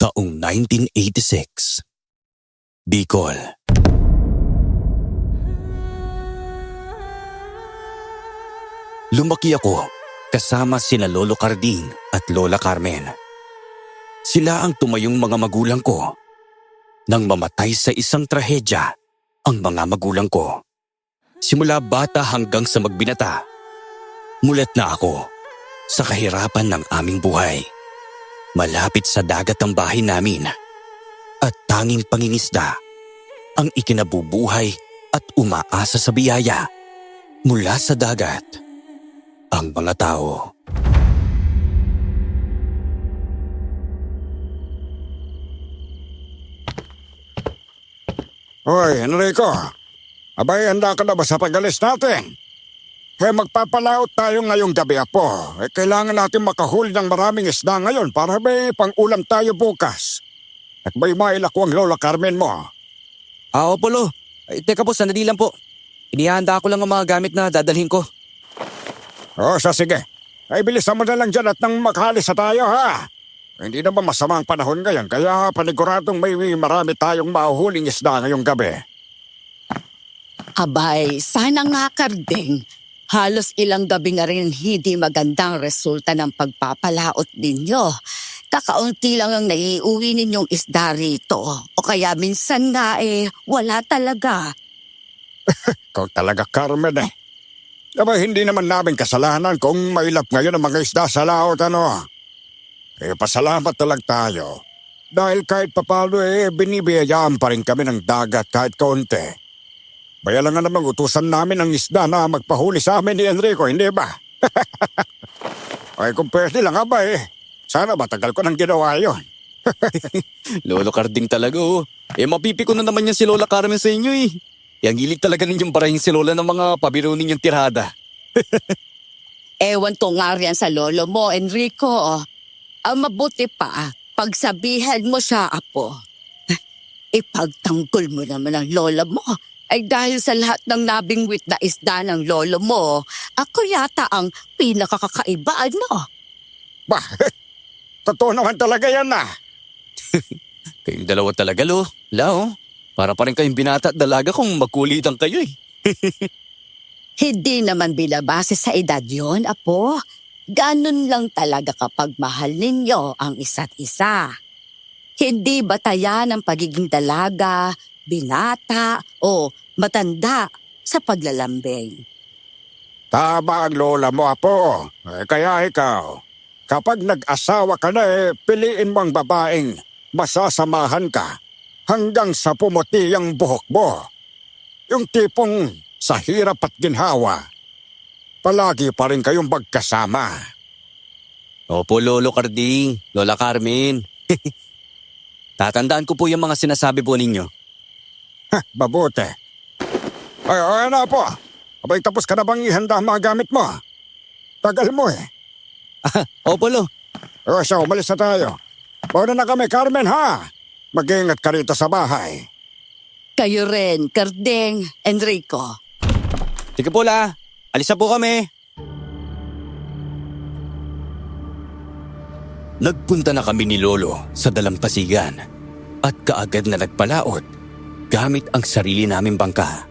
Taong 1986. Bicol. Lumaki ako kasama sina Lolo Carding at Lola Carmen. Sila ang tumayong mga magulang ko. Nang mamatay sa isang trahedya ang mga magulang ko. Simula bata hanggang sa magbinata, mulat na ako sa kahirapan ng aming buhay. Malapit sa dagat ang bahay namin at tanging pangingisda ang ikinabubuhay at umaasa sa biyaya mula sa dagat. Ang mga tao. Hoy, Enrico. Abay, handa ka na ba sa pag-alis natin? Magpapalaot tayo ngayong gabi, Apo. Kailangan natin makahuli ng maraming isda ngayon para may pang-ulam tayo bukas. At may mailako ang Lola Carmen mo. Opo, Lo. Teka po, sandali lang po. Inihanda ko lang ang mga gamit na dadalhin ko. Sige. Bilisan mo na lang dyan at nang makalis na tayo, ha? Hindi naman masama ang panahon ngayon, kaya paniguradong may marami tayong mahuhuling isda ngayong gabi. Abay, sana nga, Carding. Halos ilang gabi nga rin hindi magandang resulta ng pagpapalaot ninyo. Kakaunti lang ang naiuwi ninyong isda rito. O kaya minsan nga wala talaga. Ikaw talaga, Carmen eh. Hindi naman namin kasalanan kung mailap ngayon ang mga isda sa laot, ano? Pasalamat na lang tayo. Dahil kahit papalo binibiyayaan pa rin kami ng dagat kahit kaunti. Baya lang nga namang utusan namin ang isda na magpahuli sa amin ni Enrico, hindi ba? Kung pwede lang ba sana matagal ko nang ginawa yun. Lolo Carding talaga mapipiko na naman yan si Lola Carmen sa inyo Yang hilig talaga ninyong barahin si Lola ng mga pabiro ninyong tirada. Ewan ko nga riyan sa lolo mo, Enrico. Ang mabuti pa, pagsabihan mo siya, Apo. Ipagtanggol mo naman ang lola mo. Ay dahil sa lahat ng nabingwit na isda ng lolo mo, ako yata ang pinakakakaiba, ano? Totoo naman talaga yan Kayong dalawa talaga, Lo. Lao, para pa rin kayong binata at dalaga kung magkulitan kayo Hindi naman binabase sa edad yon, Apo. Ganun lang talaga kapag mahal ninyo ang isa't isa. Hindi batayan ang pagiging dalaga, binata o matanda sa paglalambing. Tama ang lola mo, Apo. Kaya ikaw, kapag nag-asawa ka na piliin mo ang babaeng masasamahan ka hanggang sa pumuti ang buhok mo. Yung tipong sa hirap at ginhawa, palagi pa rin kayong magkasama. Opo, Lolo Carding, Lola Carmen. Tatandaan ko po yung mga sinasabi po ninyo. Mabuti. Ano po? Abay, tapos ka na bang ihanda ang mga gamit mo? Tagal mo Opo, Lo. Umalis na tayo. Mauna na kami, Carmen, ha? Mag-iingat ka rito sa bahay. Kayo rin, Carding, Enrico. Sige po, La. Alis na po kami. Nagpunta na kami ni Lolo sa dalampasigan at kaagad na nagpalaot gamit ang sarili naming bangka.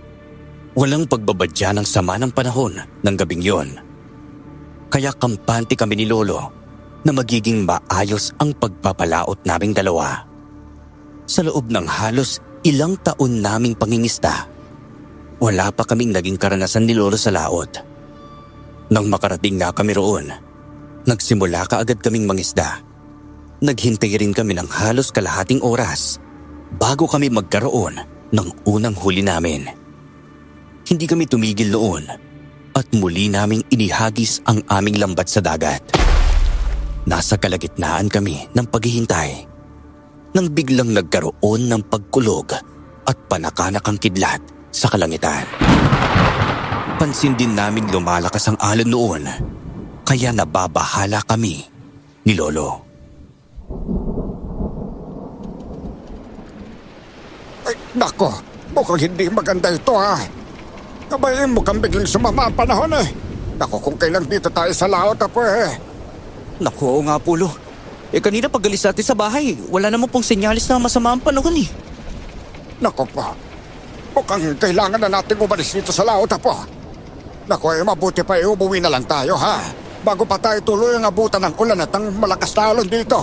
Walang pagbabadya ng sama ng panahon ng gabing yon. Kaya kampante kami ni Lolo na magiging maayos ang pagpapalaot naming dalawa. Sa loob ng halos ilang taon naming pangingisda, wala pa kaming naging karanasan ni Lolo sa laot. Nang makarating na kami roon, nagsimula kaagad kaming mangisda. Naghintay rin kami ng halos kalahating oras bago kami magkaroon ng unang huli namin. Hindi kami tumigil noon at muli naming inihagis ang aming lambat sa dagat. Nasa kalagitnaan kami ng paghihintay nang biglang nagkaroon ng pagkulog at panakanakang kidlat sa kalangitan. Pansin din namin lumalakas ang alon noon, kaya nababahala kami ni Lolo. Ay, nako, mukhang hindi maganda ito Abay, mukhang biglang sumama ang panahon Naku, kung kailan dito tayo sa laot, Apo Naku, oo nga po, Lo. kanina pag alis natin sa bahay, wala naman pong senyalis na masama ang panahon eh. Nako po. Mukhang kailangan na natin umalis dito sa laot, Apo. Nako, mabuti pa umuwi na lang tayo, ha? Bago pa tayo tuloy ang abutan ng ulan at ang malakas na alon dito.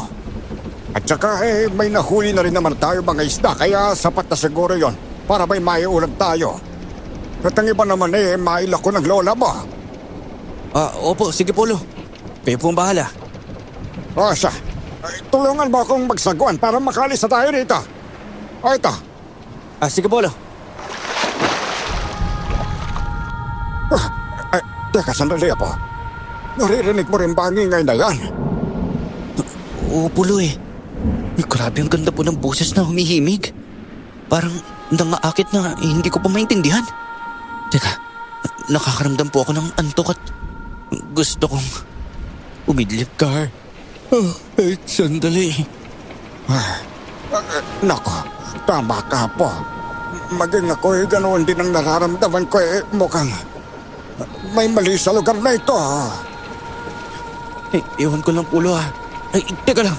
At saka, may nahuli na rin naman tayo mga isda, kaya sapat na siguro yon para may maiulam tayo. At ang iba naman maila ko ng lola mo. Opo, sige Polo. Kayo po ang bahala. O siya, tulungan mo akong magsaguan para makalis na tayo rito. O ito. Sige Polo. Teka, sandali, Apo. Naririnig mo rin ba ang ingay na yan? Oo, Polo eh. Ay, grabe ang ganda po ng boses na humihimig. Parang nangaakit na hindi ko pa maintindihan. Teka, nakakaramdam po ako ng antok at gusto kong umidlip, Car. Sandali. Nako, tama ka po. Maging ako'y ganoon din ang nararamdaman ko mukhang may mali sa lugar na ito. Ewan ko lang, Polo ah. Teka lang.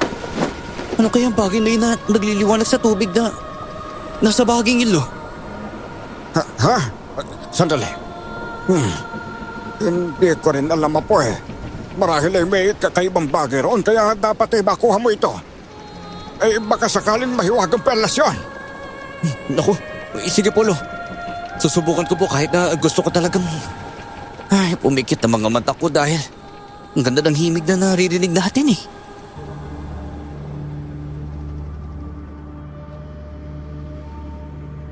Ano kaya ang bagay na yun na nagliliwanag sa tubig na nasa bahaging ilo? Ha? Sandali. Hindi ko rin alam po Marahil may kakaibang bagay roon kaya dapat makuha mo ito. Baka sakaling mahiwagang perlas yun. Naku, sige Polo. Susubukan ko po kahit na gusto ko talagang pumikit ang mga mata ko dahil ang ganda ng himig na naririnig natin eh.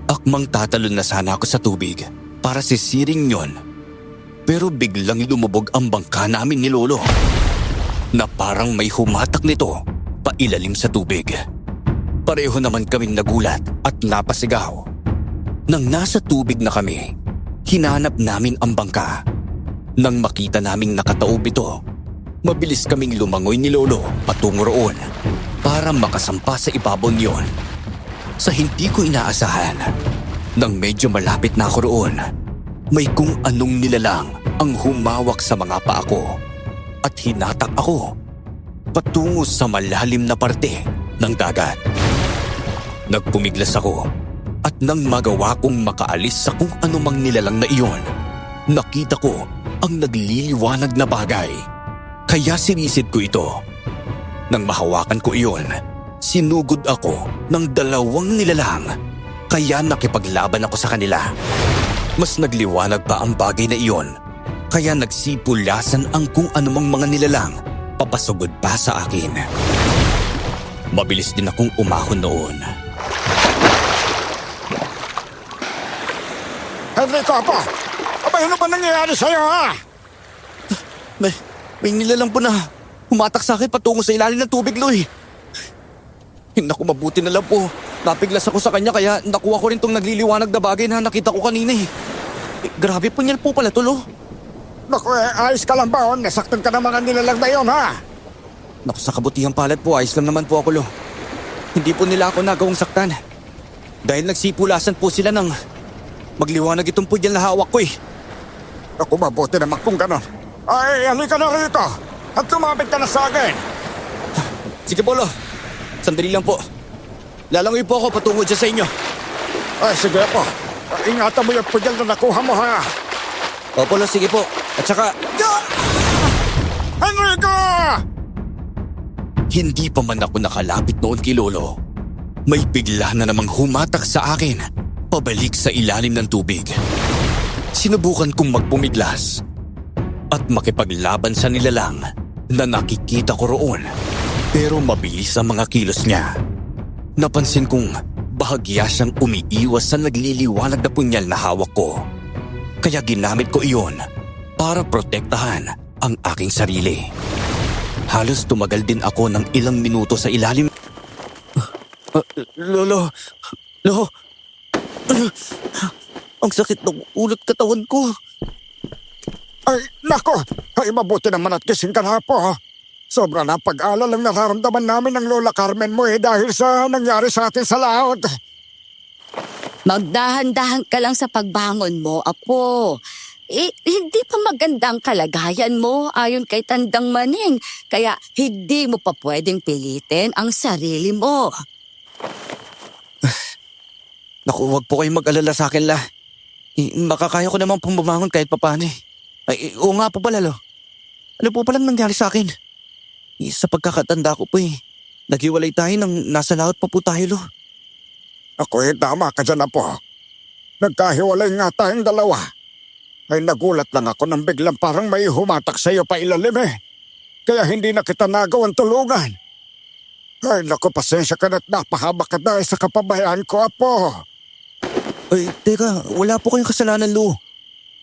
Akmang tatalon na sana ako sa tubig para sisiring yon. Pero biglang lumubog ang bangka namin ni Lolo na parang may humatak nito pailalim sa tubig. Pareho naman kaming nagulat at napasigaw. Nang nasa tubig na kami, hinanap namin ang bangka. Nang makita naming nakataob ito, mabilis kaming lumangoy ni Lolo patungo roon para makasampa sa ibabaw niyon. Sa hindi ko inaasahan, nang medyo malapit na ako roon, may kung anong nilalang ang humawak sa mga paa ko at hinatak ako patungo sa malalim na parte ng dagat. Nagpumiglas ako at nang magawa kong makaalis sa kung anumang nilalang na iyon, nakita ko ang nagliliwanag na bagay. Kaya sinisid ko ito. Nang mahawakan ko iyon, sinugod ako ng 2 nilalang. Kaya nakipaglaban ako sa kanila. Mas nagliwanag pa ang bagay na iyon. Kaya nagsipulasan ang kung anumang mga nilalang papasugod pa sa akin. Mabilis din akong umahon noon. Henrico, Apo! Ano ba nangyayari sa'yo, ha? May nilalang po na humatak sa akin patungo sa ilalim ng tubig, Loy. Naku, mabuti na lang po. Napiglas ako sa kanya kaya nakuha ko rin tong nagliliwanag na bagay na nakita ko kanina eh. Grabe po niyan po pala, Tulo. Naku, ayos ka lang ba? Nasaktan ka ng mga nilalang na yun, ha? Naku, sa kabutihang palad po, ayos lang naman po ako, Lo. Hindi po nila ako nagawang saktan. Dahil nagsipulasan po sila ng magliwanag itong pudyal na hawak ko eh. Naku, mabuti naman kung ganon. Halika na rito at lumapit ka na sa akin. Sige po, Lo. Sandali lang po. Lalangoy po ako patungo dyan sa inyo. Sige po. Ingatan mo yung pudyal na nakuha mo, ha? Opo, Lo, sige po. At saka... Henrico! Hindi pa man ako nakalapit noon kay Lolo, may bigla na namang humatak sa akin pabalik sa ilalim ng tubig. Sinubukan kong magpumiglas at makipaglaban sa nilalang na nakikita ko roon. Pero mabilis ang mga kilos niya. Napansin kong bahagya siyang umiiwas sa nagliliwanag na punyal na hawak ko. Kaya ginamit ko iyon para protektahan ang aking sarili. Halos tumagal din ako ng ilang minuto sa ilalim. Lolo. Ang sakit ng ulot katawan ko. Nako! Mabuti naman at kising ka na po. Sobra na pag-alala lang nararamdaman namin ng Lola Carmen mo dahil sa nangyari sa atin sa laot. Magdahan-dahan ka lang sa pagbangon mo, Apo. hindi pa magandang kalagayan mo ayon kay Tandang Maning. Kaya hindi mo pa pwedeng pilitin ang sarili mo. Naku, wag po kayong mag-alala sa akin, La. Makakaya ko naman pong bumangon kahit papano eh. Ay, oo nga po pala, Lo. Ano po palang nangyari sa akin? Sa pagkakatanda ko po naghiwalay tayo nang nasa laot pa po tayo, Lo. Ako tama ka dyan, Apo. Nagkahiwalay nga tayong dalawa. Ay nagulat lang ako nang biglang parang may humatak sa iyo pa ilalim eh. Kaya hindi na kita nagawan tulungan. Ay naku, pasensya ka na't napahaba ka dahil sa kapabayaan ko, Apo. Ay, teka, wala po kayong kasalanan, Lo.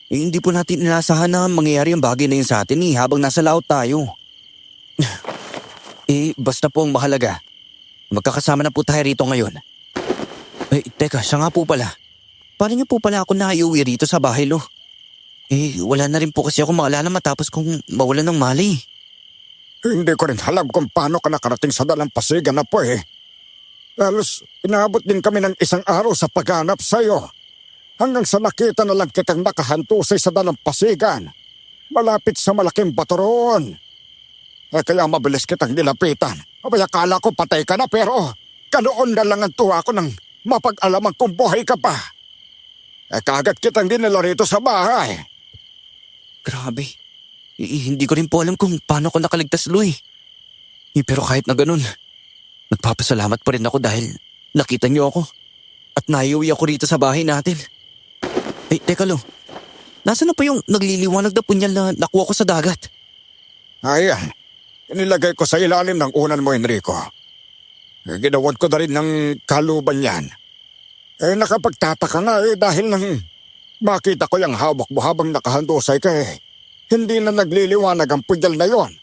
Hindi po natin inasahan na mangyayari ang bagay na yun sa atin habang nasa laot tayo. Basta po ang mahalaga. Magkakasama na po tayo rito ngayon. Teka, siya nga po pala. Paano niyo po pala ako naiuwi rito sa bahay, Lo? Wala na rin po kasi ako maalala matapos kong mawalan ng mali. Hindi ko rin alam kung paano ka nakarating sa dalampasigan, Apo eh. Halos inabot din kami ng isang araw sa paghanap sa'yo. Hanggang sa nakita na lang kitang nakahantusay sa dalampasigan. Malapit sa malaking bato roon. Kaya mabilis kitang nilapitan. Abay, akala ko patay ka na pero kanoon na lang ang tuwa ko nang mapag-alaman kung buhay ka pa. Kaagad kitang dinala rito sa bahay. Grabe. Hindi ko rin po alam kung paano ko nakaligtas, Lo eh. Pero kahit na ganun, nagpapasalamat pa rin ako dahil nakita niyo ako. At naiuwi ako rito sa bahay natin. Teka, Lo. Nasaan na pa yung nagliliwanag na punyal na nakuha ko sa dagat? Ayan. Inilagay ko sa ilalim ng unan mo, Enrico. Ginawad ko na rin ng kaluban yan. Nakapagtataka nga dahil nang makita ko yung hawak mo habang nakahandusay ka hindi na nagliliwanag ang punyal na yon.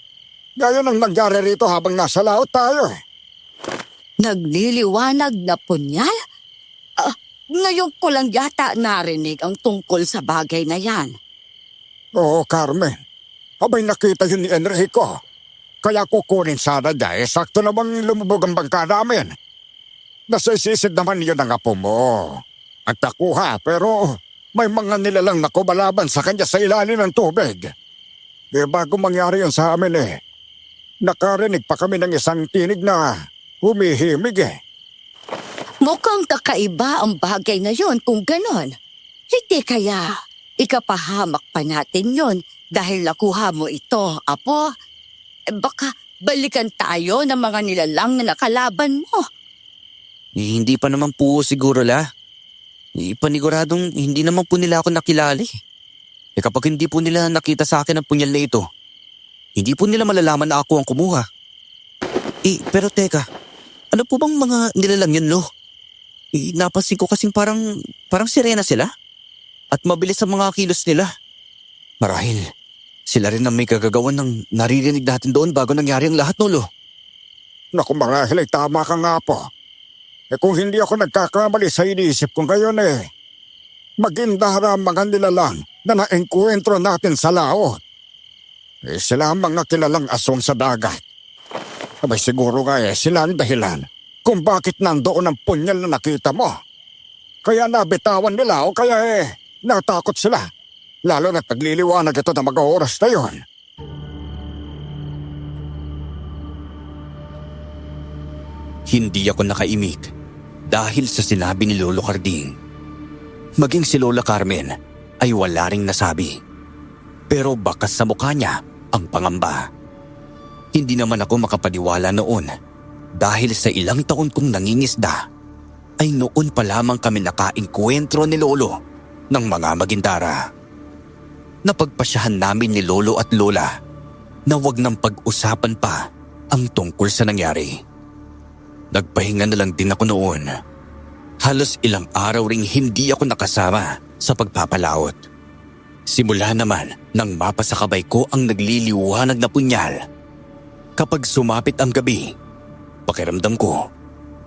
Gayon ang nangyari rito habang nasa laot tayo Nagliliwanag na punyal? Ngayon ko lang yata narinig ang tungkol sa bagay na yan. Oo, Carmen. Abay nakita yun ni Enrico. Kaya kukunin sana niya sakto namang lumubog ang bangka namin. Nasisisid naman yun ang apo mo. At nakuha pero may mga nilalang na kumalaban sa kanya sa ilalim ng tubig. Bago mangyari yun sa amin nakarinig pa kami ng isang tinig na humihimig Mukhang kakaiba ang bagay na yon kung ganon. Hindi kaya ikapahamak pa natin yon dahil nakuha mo ito, Apo. Baka balikan tayo ng mga nilalang na nakalaban mo. Hindi pa naman po siguro, La. Paniguradong hindi naman po nila ako nakilala. Kapag hindi po nila nakita sa akin ang punyal na ito, hindi po nila malalaman na ako ang kumuha. Pero teka, ano po bang mga nilalang yun, Lo? Napansin ko kasing parang sirena sila. At mabilis ang mga kilos nila. Marahil, sila rin ang may kagagawan ng naririnig natin doon bago nangyari ang lahat, no, Lo? Naku, marahil ay tama ka nga po. Kung hindi ako nagkakamali sa iniisip ko ngayon magindara ang mga nilalang na naengkwentro natin sa laot. Sila ang mga kilalang aswang sa dagat. Abay siguro nga sila ang dahilan kung bakit nandoon ang punyal na nakita mo. Kaya nabitawan nila o kaya natakot sila. Lalo na't nagliliwanag ito na mag-oras na yun. Hindi ako nakaimik dahil sa sinabi ni Lolo Carding. Maging si Lola Carmen ay wala ring nasabi. Pero bakas sa mukha niya ang pangamba. Hindi naman ako makapaniwala noon dahil sa ilang taon kong nangingisda ay noon pa lamang kami nakaengkwentro ni Lolo ng mga magindara. Napagpasyahan namin ni Lolo at Lola na wag nang pag-usapan pa ang tungkol sa nangyari. Nagpahinga na lang din ako noon. Halos ilang araw ring hindi ako nakasama sa pagpapalaot. Simula naman nang mapasakabay ko ang nagliliwanag na punyal. Kapag sumapit ang gabi, pakiramdam ko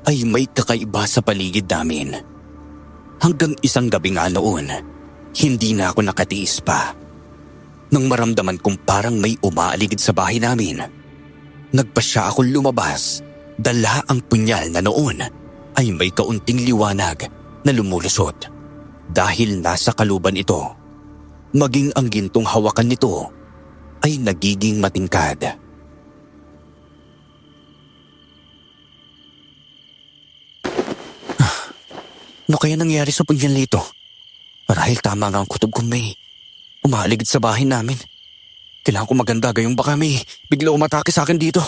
ay may kakaiba sa paligid namin. Hanggang isang gabi nga noon, hindi na ako nakatiis pa. Nang maramdaman kong parang may umaaligid sa bahay namin, nagpasya akong lumabas. Dala ang punyal na noon ay may kaunting liwanag na lumulusot dahil nasa kaluban ito. maging ang gintong hawakan nito ay nagiging matingkad. Ano kaya nangyari sa punyal nito? Marahil tama nga ang kutob kong may umaligid sa bahay namin. Kailangan ko maganda gayong baka may bigla umatake sa akin dito.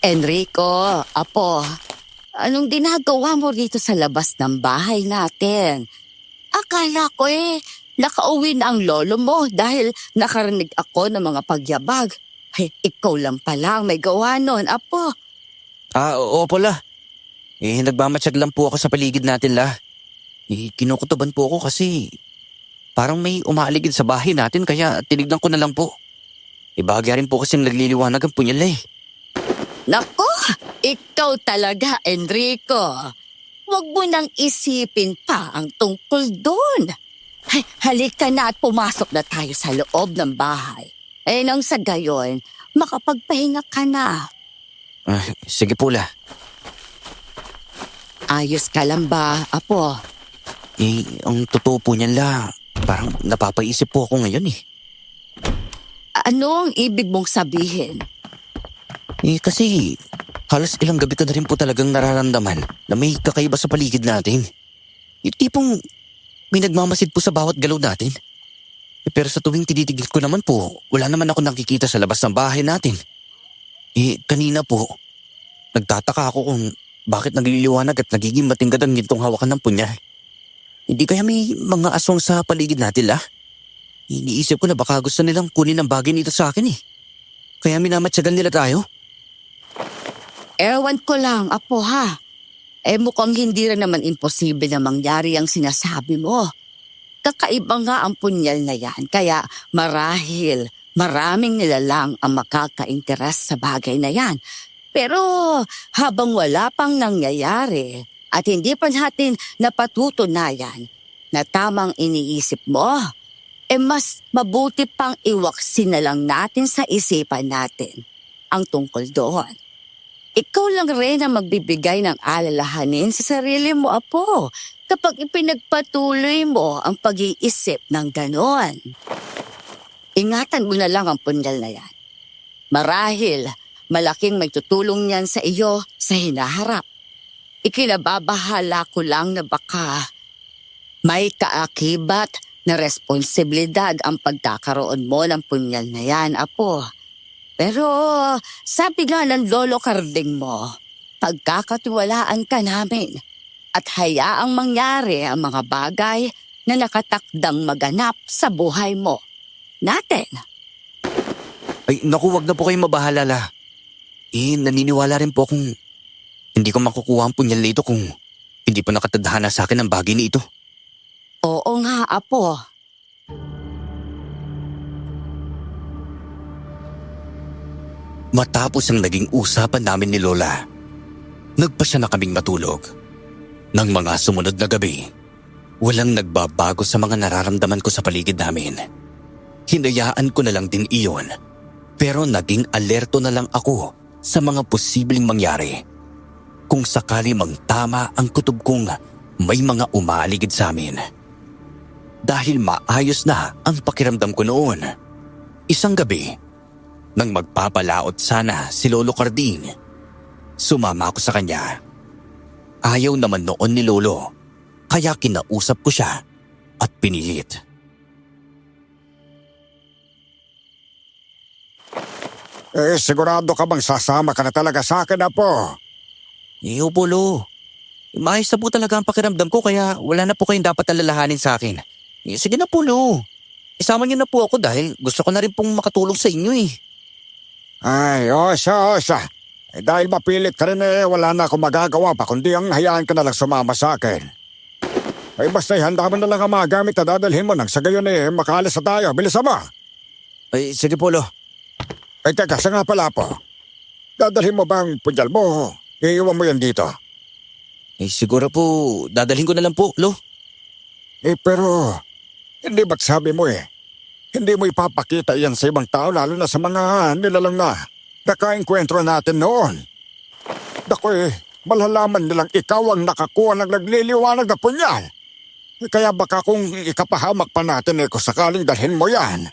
Enrico, apo, anong ginagawa mo rito sa labas ng bahay natin? Akala ko nakauwi na ang lolo mo dahil nakarinig ako ng mga pagyabag. Ikaw lang pala ang may gawa nun, apo. Oo pala. Nagmamatsyag lang po ako sa paligid natin la. Kinukutuban po ako kasi parang may umaaligid sa bahay natin kaya tinignan ko na lang po. Bahagya rin po kasi nagliliwanag ang punyal Naku, ikaw talaga, Enrico. Huwag mo nang isipin pa ang tungkol doon. Halika na at pumasok na tayo sa loob ng bahay. Nang sa gayon, makapagpahinga ka na. Sige po la. Ayos ka lang ba, apo? Ang totoo po niyan la, parang napapaisip po ako ngayon Ano ang ibig mong sabihin? Kasi halos ilang gabi ko na rin po talagang nararamdaman na may kakaiba sa paligid natin. Yung tipong may nagmamasid po sa bawat galaw natin. Pero sa tuwing tinitigil ko naman po, wala naman ako nakikita sa labas ng bahay natin. Kanina po, nagtataka ako kung bakit nagliliwanag at nagiging matingkad ang gintong hawakan ng punyal. Hindi kaya may mga aswang sa paligid natin Iniisip ko na baka gusto nilang kunin ang bagay nito sa akin Kaya minamatsagan nila tayo. Ewan ko lang, apo ha. Mukhang hindi rin naman imposible na mangyari ang sinasabi mo. Kakaiba nga ang punyal na yan, kaya marahil maraming nilalang ang makaka-interes sa bagay na yan. Pero habang wala pang nangyayari at hindi pa natin napatutunayan na tamang iniisip mo, mas mabuti pang iwaksin na lang natin sa isipan natin ang tungkol doon. Ikaw lang rin ang magbibigay ng alalahanin sa sarili mo, apo, kapag ipinagpatuloy mo ang pag-iisip ng ganon. Ingatan mo na lang ang punyal na yan. Marahil, malaking may tutulong niyan sa iyo sa hinaharap. Ikinababahala ko lang na baka may kaakibat na responsibilidad ang pagkakaroon mo ng punyal na yan, apo. Pero sabi nga ng lolo Karding mo, pagkakatiwalaan ka namin at hayaang mangyari ang mga bagay na nakatakdang maganap sa buhay mo. Natin. Naku, wag na po kayong mabahala la. Naniniwala rin po kung hindi ko makukuha ang punyal nito kung hindi pa nakatadhana sa akin ang bagay nito. Oo nga, apo. Matapos ang naging usapan namin ni Lola, nagpasya na kaming matulog. Nang mga sumunod na gabi, walang nagbabago sa mga nararamdaman ko sa paligid namin. Hinayaan ko na lang din iyon, pero naging alerto na lang ako sa mga posibleng mangyari. Kung sakali mang tama ang kutob kong may mga umaaligid sa amin. Dahil maayos na ang pakiramdam ko noon. Isang gabi, nang magpapalaot sana si Lolo Carding, sumama ako sa kanya. Ayaw naman noon ni Lolo, kaya kinausap ko siya at pinilit. Sigurado ka bang sasama ka na talaga sa akin, apo? Opo, Lo. Maayos na po talaga ang pakiramdam ko kaya wala na po kayong dapat alalahanin sa akin. Sige na po, Lo. Isama niyo na po ako dahil gusto ko na rin pong makatulong sa inyo Ay, osya. Dahil mapilit ka rin wala na akong magagawa pa kundi ang hayaan ka na lang sumama sa akin. Basta ihanda mo na lang ang mga gamit na dadalhin mo nang sa gayon makaalis na tayo. Bilisan mo! Sige po, Lo. Teka, sa nga pala po. Dadalhin mo ba ang punyal mo? Iiwan mo yan dito. Siguro po, dadalhin ko na lang po, Lo. Pero, hindi ba't sabi mo hindi mo ipapakita yan sa ibang tao lalo na sa mga nilalang na nakaengkwentro natin noon. Naku malalaman nilang ikaw ang nakakuha ng nagliliwanag na punyal. Kaya baka kung ikapahamak pa natin kung sakaling dalhin mo yan.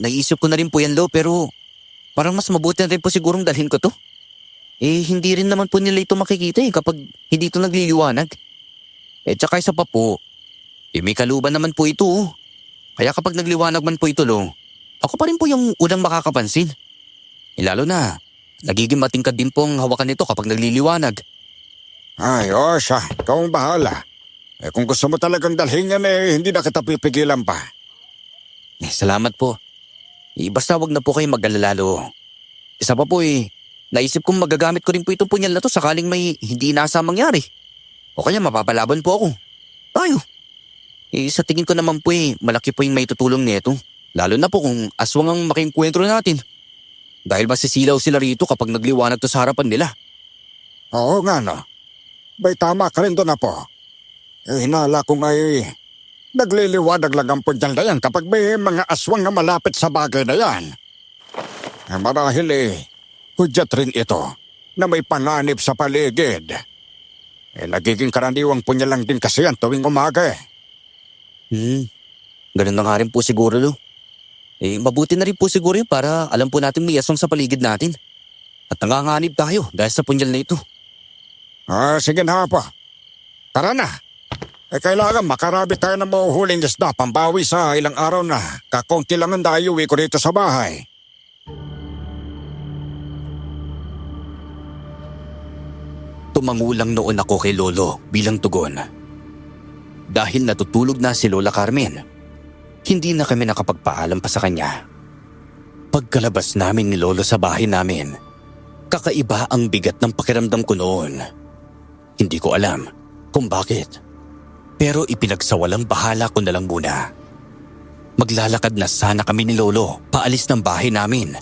Naisip ko na rin po yan, Lo, pero parang mas mabuti na rin po sigurong dalhin ko to. Hindi rin naman po nila ito makikita kapag hindi ito nagliliwanag. Tsaka isa pa po, may kaluban naman po ito. Kaya kapag nagliwanag man po ito, Lo, ako pa rin po yung unang makakapansin. Lalo na, nagiging matingkad din po ang hawakan nito kapag nagliliwanag. Ay, siya. Ikaw ang bahala. Kung gusto mo talagang dalhin yan hindi na kita pipigilan pa. Salamat po. Basta wag na po kayo mag-alala, Lo. Isa pa po naisip kong magagamit ko rin po itong punyal na to sakaling may hindi inaasang mangyari. O kaya mapapalaban po ako. Tayo. Sa tingin ko naman po malaki po yung may tutulong nito. Lalo na po kung aswang ang makiengkwentro natin. Dahil masisilaw sila rito kapag nagliwanag to sa harapan nila. Oo nga, no. Bay, tama ka rin doon, Apo. Hinala ko ngay nagliliwanag lang ang punyal na yan kapag may mga aswang na malapit sa bagay na yan. Marahil hudyat rin ito na may panganib sa paligid. Nagiging karaniwang punyal lang din kasi yan tuwing umaga Ganun na nga rin po siguro, Lo. Mabuti na rin po siguro yun para alam po natin may aswang sa paligid natin. At nanganganib tayo dahil sa punyal na ito. Sige na, Apo. Tara na. Kailangan makarabi tayo ng mahuhuling isda pambawi sa ilang araw na kakunti lang ang dayuwi ko dito sa bahay. Tumangulang noon ako kay Lolo bilang tugon. Dahil natutulog na si Lola Carmen, hindi na kami nakapagpaalam pa sa kanya. Pagkalabas namin ni Lolo sa bahay namin, kakaiba ang bigat ng pakiramdam ko noon. Hindi ko alam kung bakit, pero ipinagsawalang bahala ko na lang muna. Maglalakad na sana kami ni Lolo paalis ng bahay namin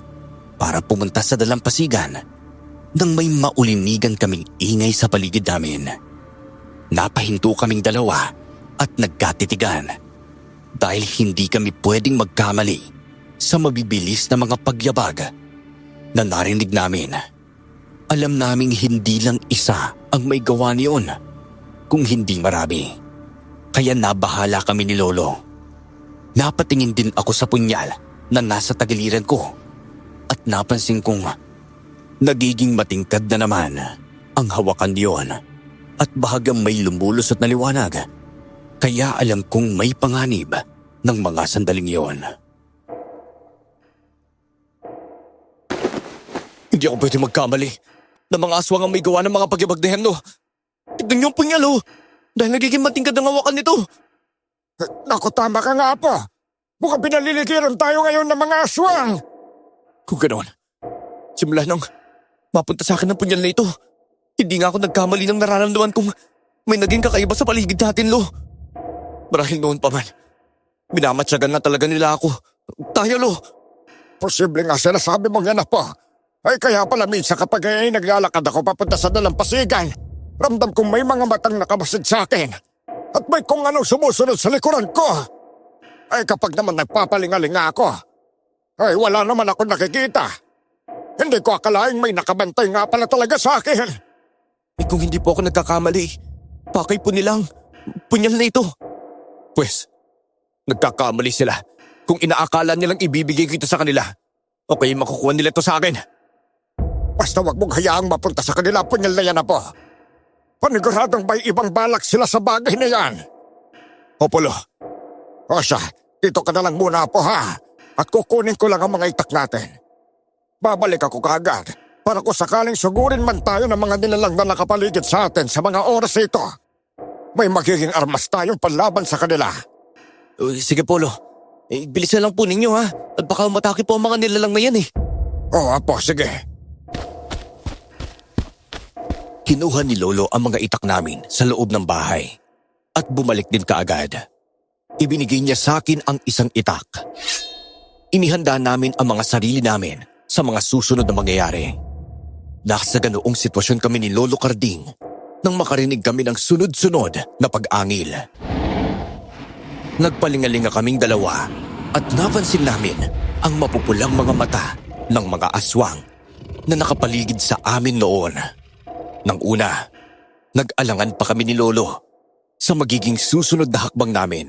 para pumunta sa dalampasigan nang may maulinigan kaming ingay sa paligid namin. Napahinto kaming dalawa at nagkatitigan dahil hindi kami pwedeng magkamali sa mabibilis na mga pagyabag na narinig namin. Alam naming hindi lang isa ang may gawa niyon, kung hindi marami. Kaya nabahala kami ni Lolo. Napatingin din ako sa punyal na nasa tagiliran ko at napansin kong nagiging matingkad na naman ang hawakan niyon at bahagyang may lumulusot na liwanag. Kaya alam kong may panganib ng mga sandaling yon. Hindi ako pwede magkamali na mga aswang ang may gawa ng mga pagyabag na yan, Lo. Tignan niyo ang punyal, Lo. Dahil nagiging matingkad ang hawakan nito. Naku, tama ka nga, Apo. Mukhang pinaliligiran tayo ngayon ng mga aswang. Kung ganoon, simula nang mapunta sa akin ang punyal na ito, hindi nga ako nagkamali ng nararamdaman kong may naging kakaiba sa paligid natin, Lo. Marahil noon pa man, minamatyagan na talaga nila ako. Tayo, Lo. Posible nga sinasabi mong yan, Apo. Ay kaya pala minsan kapag naglalakad ako papunta sa dalampasigan, ramdam kong may mga matang nakabasid sa akin at may kung anong sumusunod sa likuran ko. Ay kapag naman nagpapalingalinga ako, ay wala naman ako nakikita. Hindi ko akalaing may nakabantay nga pala talaga sa akin. Kung hindi po ako nagkakamali, pakay po nilang punyal na ito. Pwes, nagkakamali sila kung inaakala nilang ibibigay ko ito sa kanila. Okay, makukuha nila ito sa akin. Basta wag mong hayaang mapunta sa kanila punyal na yan, Apo. Paniguradong may ibang balak sila sa bagay na yan. Opolo. O siya, dito ka na lang muna, Apo, ha? At kukunin ko lang ang mga itak natin. Babalik ako kaagad para kung sakaling sugurin man tayo ng mga nilalang na nakapaligid sa atin sa mga oras ito. May magiging armas tayong panlaban sa kanila. Sige, Polo. Bilisan lang po ninyo, ha? At baka matake po ang mga nilalang na yan, Oo, Apo, sige. Kinuha ni Lolo ang mga itak namin sa loob ng bahay at bumalik din kaagad. Ibinigay niya sa akin ang isang itak. Inihanda namin ang mga sarili namin sa mga susunod na mangyayari. Nasa ganoong sitwasyon kami ni Lolo Carding nang makarinig kami ng sunod-sunod na pag-angil. Nagpalingalinga kaming dalawa at napansin namin ang mapupulang mga mata ng mga aswang na nakapaligid sa amin noon. Nang una, nag-alangan pa kami ni Lolo. sa magiging susunod na hakbang namin.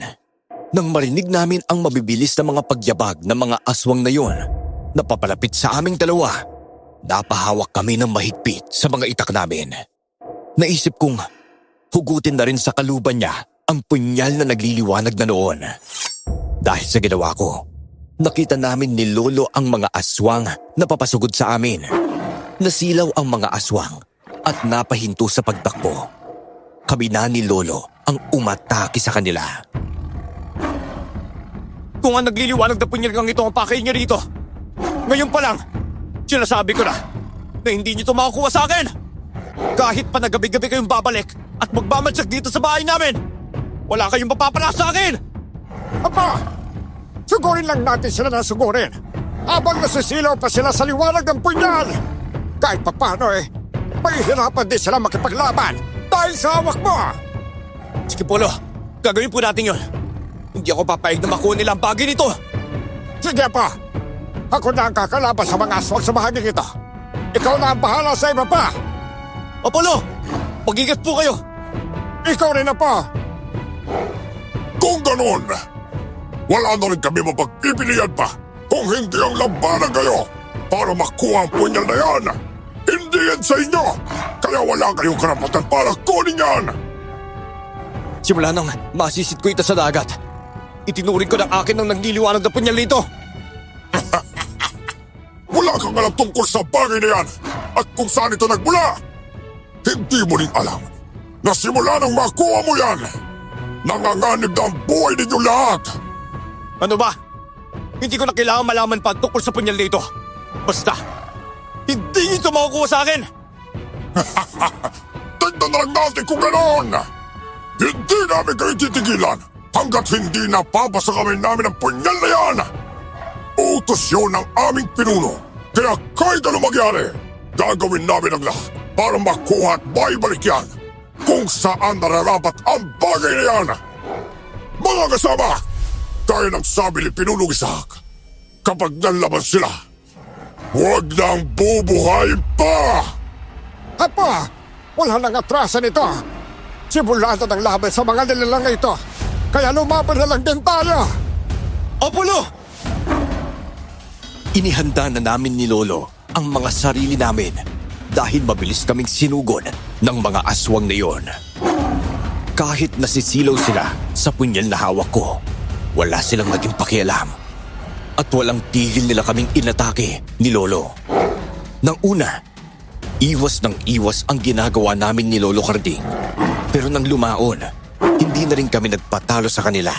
Nang marinig namin ang mabibilis na mga pagyabag ng mga aswang na yon na papalapit sa aming dalawa, napahawak kami ng mahigpit sa mga itak namin. Naisip kong hugutin na rin sa kaluban niya ang punyal na nagliliwanag na noon. Dahil sa ginawa ko, nakita namin ni Lolo ang mga aswang na papasugod sa amin. Nasilaw ang mga aswang at napahinto sa pagtakbo. Kami na ni Lolo ang umatake sa kanila. Kung ang nagliliwanag na punyalgang ito ang pakay niya rito, ngayon pa lang, sinasabi ko na hindi niyo ito makakuha sa akin. Kahit pa na gabi-gabi kayong babalik at magmamadsak dito sa bahay namin, wala kayong mapapala sa akin! Apa, sugurin lang natin sila na sugurin. Habang nasisilaw pa sila sa liwanag ng punyal. Kahit papano mahihirapan din sila makipaglaban dahil sa hawak mo. Sige Polo, gagawin po natin yun. Hindi ako papayag na makuha nila ang bagay nito. Sige pa, ako na ang kakalaban sa mga aswang sa bahaging ito. Ikaw na ang bahala sa iba pa. Apollo, mag-ingat po kayo. Ikaw rin na pa. Kung ganon, wala na rin kami mapagpipilian pa kung hindi ang labanan kayo para makuha ang punyal na yan. Hindi yan sa inyo, kaya wala kayong karapatan para kunin yan. Simula nang masisit ko ito sa dagat, itinuring ko ng akin ng nagliliwanag na punyal nito. Wala kang alam tungkol sa bagay na yan at kung saan ito nagmula. Hindi mo rin alam na simula nang makuha mo yan, nanganganib na ang buhay ninyo lahat. Ano ba? Hindi ko na kailangan malaman pa tungkol sa punyal nito. Basta, hindi ito makukuha sa akin. Tignan na lang natin kung ganon. Hindi namin kayo titigilan hanggat hindi napabasa kami namin ang punyal na yan. Utos yun ng aming pinuno. Kaya kahit ano mangyari, gagawin namin ang lahat para makuha at maibalik yan kung saan nararapat ang bagay na yan. Mga kasama, gaya ng sabi ni Pinunong Isaac, kapag nalaban sila, huwag nang bubuhayin pa! Apa, wala nang atrasan ito. Simulado ng laban sa mga nilalang ito. Kaya lumaban na lang din tayo. Apollo! Inihanda na namin ni Lolo ang mga sarili namin dahil mabilis kaming sinugod ng mga aswang na yon. Kahit nasisilaw sila sa punyal na hawak ko, wala silang naging pakialam. At walang tigil nila kaming inatake ni Lolo. Nang una, iwas ng iwas ang ginagawa namin ni Lolo Carding. Pero nang lumaon, hindi na rin kami nagpatalo sa kanila.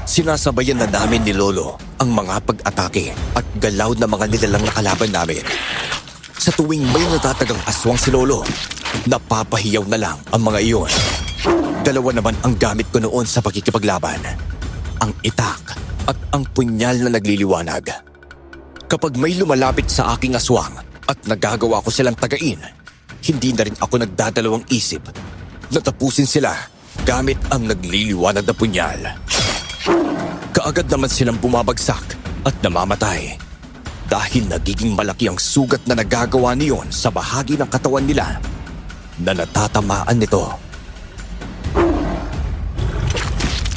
Sinasabayan na namin ni Lolo ang mga pag-atake at galaw na mga nilalang na kalaban namin. Sa tuwing may natatagang aswang si Lolo, napapahiyaw na lang ang mga iyon. Dalawa naman ang gamit ko noon sa pagkikipaglaban. Ang itak at ang punyal na nagliliwanag. Kapag may lumalapit sa aking aswang at nagagawa ko silang tagain, hindi na rin ako nagdadalawang isip na tapusin sila gamit ang nagliliwanag na punyal. Kaagad naman silang bumabagsak at namamatay dahil nagiging malaki ang sugat na nagagawa niyon sa bahagi ng katawan nila na natatamaan nito.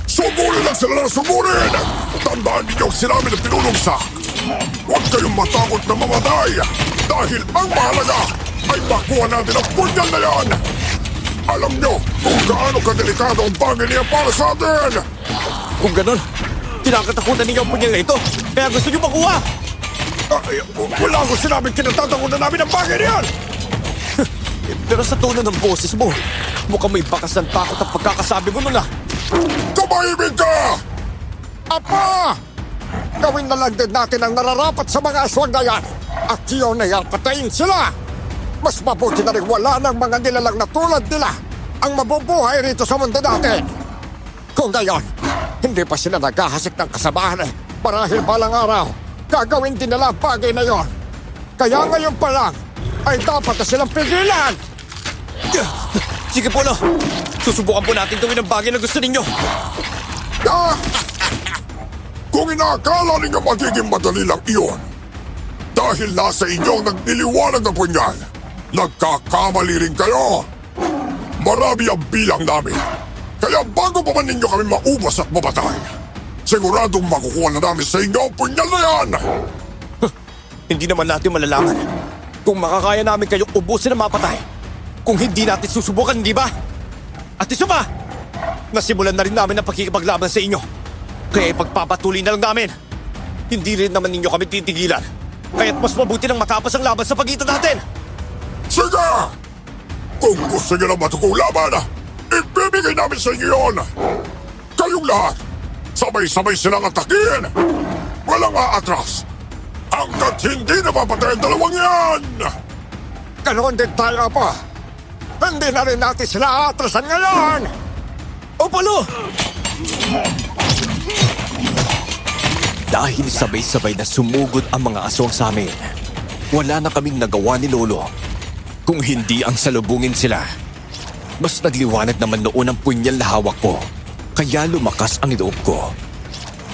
Suburin lang sila na suburin! Tandaan ninyo ang sinabi ng Pinunong Isaac. Huwag kayong matakot na mamatay dahil ang mahalaga ay makuha natin ang punyal na yan! Alam nyo kung gaano kadelikado ang bagay niya para sa atin! Kung ganon, kinakatakutan ninyo ang punyal na ito kaya gusto niyo makuha! Wala akong sinabing kinatatakutan namin ang bagay niyan! Pero sa tono ng boses mo, mukhang may bakas ng takot ang pagkakasabi mo nun ah! Tumahimik ka! Apa! Gawin na lang din natin ang nararapat sa mga aswang na yan at yun ay ang patayin sila! Mas mabuti na rin wala ng mga nilalang na tulad nila ang mabubuhay rito sa mundo natin! Kung gayon, hindi pa sila naghahasik ng kasabahan marahil balang araw, gagawin din nila ang bagay na yon. Kaya ngayon pa lang, ay dapat na silang pigilan! Sige Polo, susubukan po natin gawin ang bagay na gusto ninyo. Ah! Kung inaakala ninyo magiging madali lang iyon, dahil nasa inyong nagliliwanag na punyal, nagkakamali rin kayo. Marami ang bilang namin, Kaya bago pa man ninyo kami maubos at mabatay, siguradong makukuha na namin sa inyo ang punyal na yan! Hindi naman natin malalaman kung makakaya namin kayong ubusin na mapatay kung hindi natin susubukan, di ba? At isa pa, nasimulan na rin namin ang pakikipaglaban sa inyo. Kaya ipagpapatuloy na lang namin. Hindi rin naman ninyo kami titigilan. Kaya't mas mabuti nang matapos ang laban sa pagitan natin. Sige! Kung gusto nyo na matukong laban, ibibigay namin sa inyo yun! Kayong lahat, sabay-sabay silang atakin! Walang aatras! Hanggat hindi napapatay ang dalawang yan! Ganoon din tayo, Apo. Hindi na rin natin sila atrasan ngayon! O Palo! Dahil sabay-sabay na sumugod ang mga aswang sa amin, wala na kaming nagawa ni Lolo. Kung hindi ang salubungin sila. Mas nagliwanag naman noon ang punyal na hawak ko, kaya lumakas ang loob ko.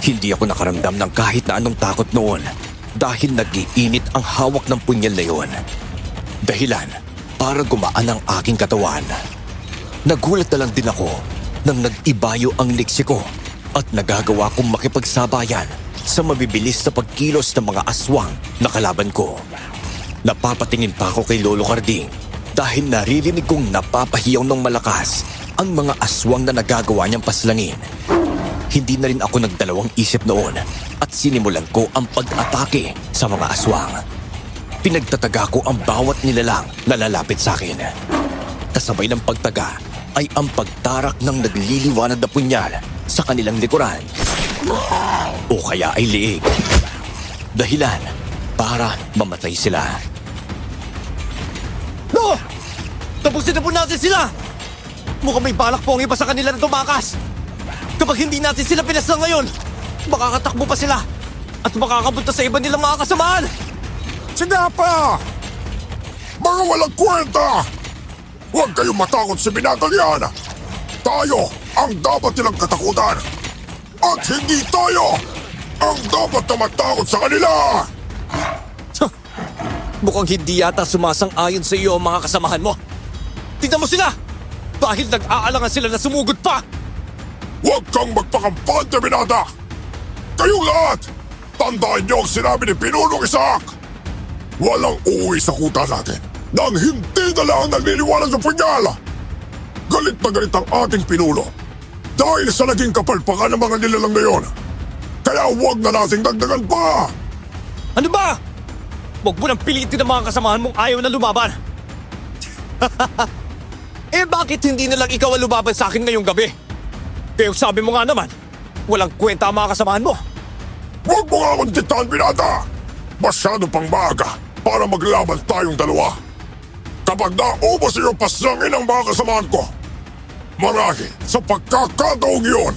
Hindi ako nakaramdam ng kahit na anong takot noon dahil nag-iinit ang hawak ng punyal na yon. Dahilan para gumaan ang aking katawan. Nagulat na lang din ako nang nag-ibayo ang liksi ko at nagagawa kong makipagsabayan sa mabibilis na pagkilos ng mga aswang na kalaban ko. Napapatingin pa ako kay Lolo Carding dahil naririnig kong napapahiyaw ng malakas ang mga aswang na nagagawa niyang paslangin. Hindi na rin ako nagdalawang isip noon at sinimulan ko ang pag-atake sa mga aswang. Pinagtataga ko ang bawat nilalang na lalapit sa akin. Kasabay ng pagtaga ay ang pagtarak ng nagliliwanag na punyal sa kanilang likuran. O kaya ay liig. Dahilan para mamatay sila. No! Tapusin na po natin sila! Mukhang may balak po ang iba sa kanila na tumakas. Kapag hindi natin sila pinaslang ngayon, makakatakbo pa sila at makakapunta sa iba nilang mga kasamaan. Sige, Apo! Mga walang kwenta! Huwag kayong matakot sa binatang yan! Tayo ang dapat nilang katakutan! At hindi tayo ang dapat na matakot sa kanila! Mukhang hindi yata sumasang-ayon sa iyo ang mga kasamahan mo. Tignan mo sila! Dahil nag-aalangan sila na sumugod pa! Huwag kang magpakampante, binata! Kayong lahat! Tandaan niyo ang sinabi ni Pinunong Isaac! Walang uuwi sa kuta natin nang hindi na lang nagliliwanag ng punyal! Galit na galit ang ating pinuno dahil sa naging kapalpakan ng mga nilalang ngayon. Kaya huwag na nating dagdagan pa! Ano ba? Huwag mo nang pilitin ang mga kasamahan mong ayaw na lumaban. Eh bakit hindi na lang ikaw ang lumaban sa akin ngayong gabi? Kaya sabi mo nga naman, walang kwenta ang mga kasamahan mo. Huwag mo nga akong diktahan, binata! Masyado pang maaga para maglaban tayong dalawa. Kapag naubos iyo paslangin ang mga kasamahan ko, marahil sa pagkakataong iyon,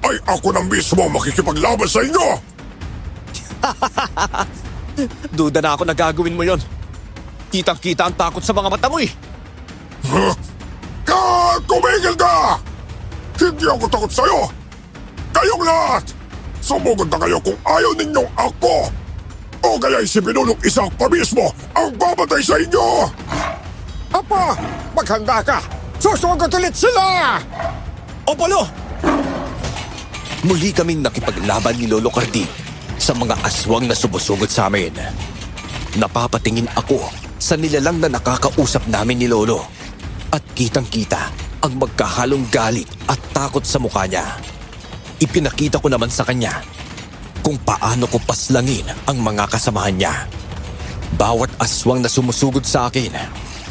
ay ako na mismo makikipaglaban sa inyo! Duda na ako na gagawin mo yon. Kitang-kita ang takot sa mga mata mo eh. Tumigil ka! Hindi ako takot sa'yo! Kayong lahat! Sumugod na kayo kung ayaw ninyong ako! O kaya'y si Pinunong Isaac pa mismo ang babantay sa inyo! Apo! Maghanda ka! Susugod ulit sila! O Palo! Muli kaming nakipaglaban ni Lolo Carding sa mga aswang na sumusugod sa amin. Napapatingin ako sa nilalang na nakakausap namin ni Lolo at kitang-kita ang magkahalong galit at takot sa mukha niya. Ipinakita ko naman sa kanya kung paano ko paslangin ang mga kasamahan niya. Bawat aswang na sumusugod sa akin,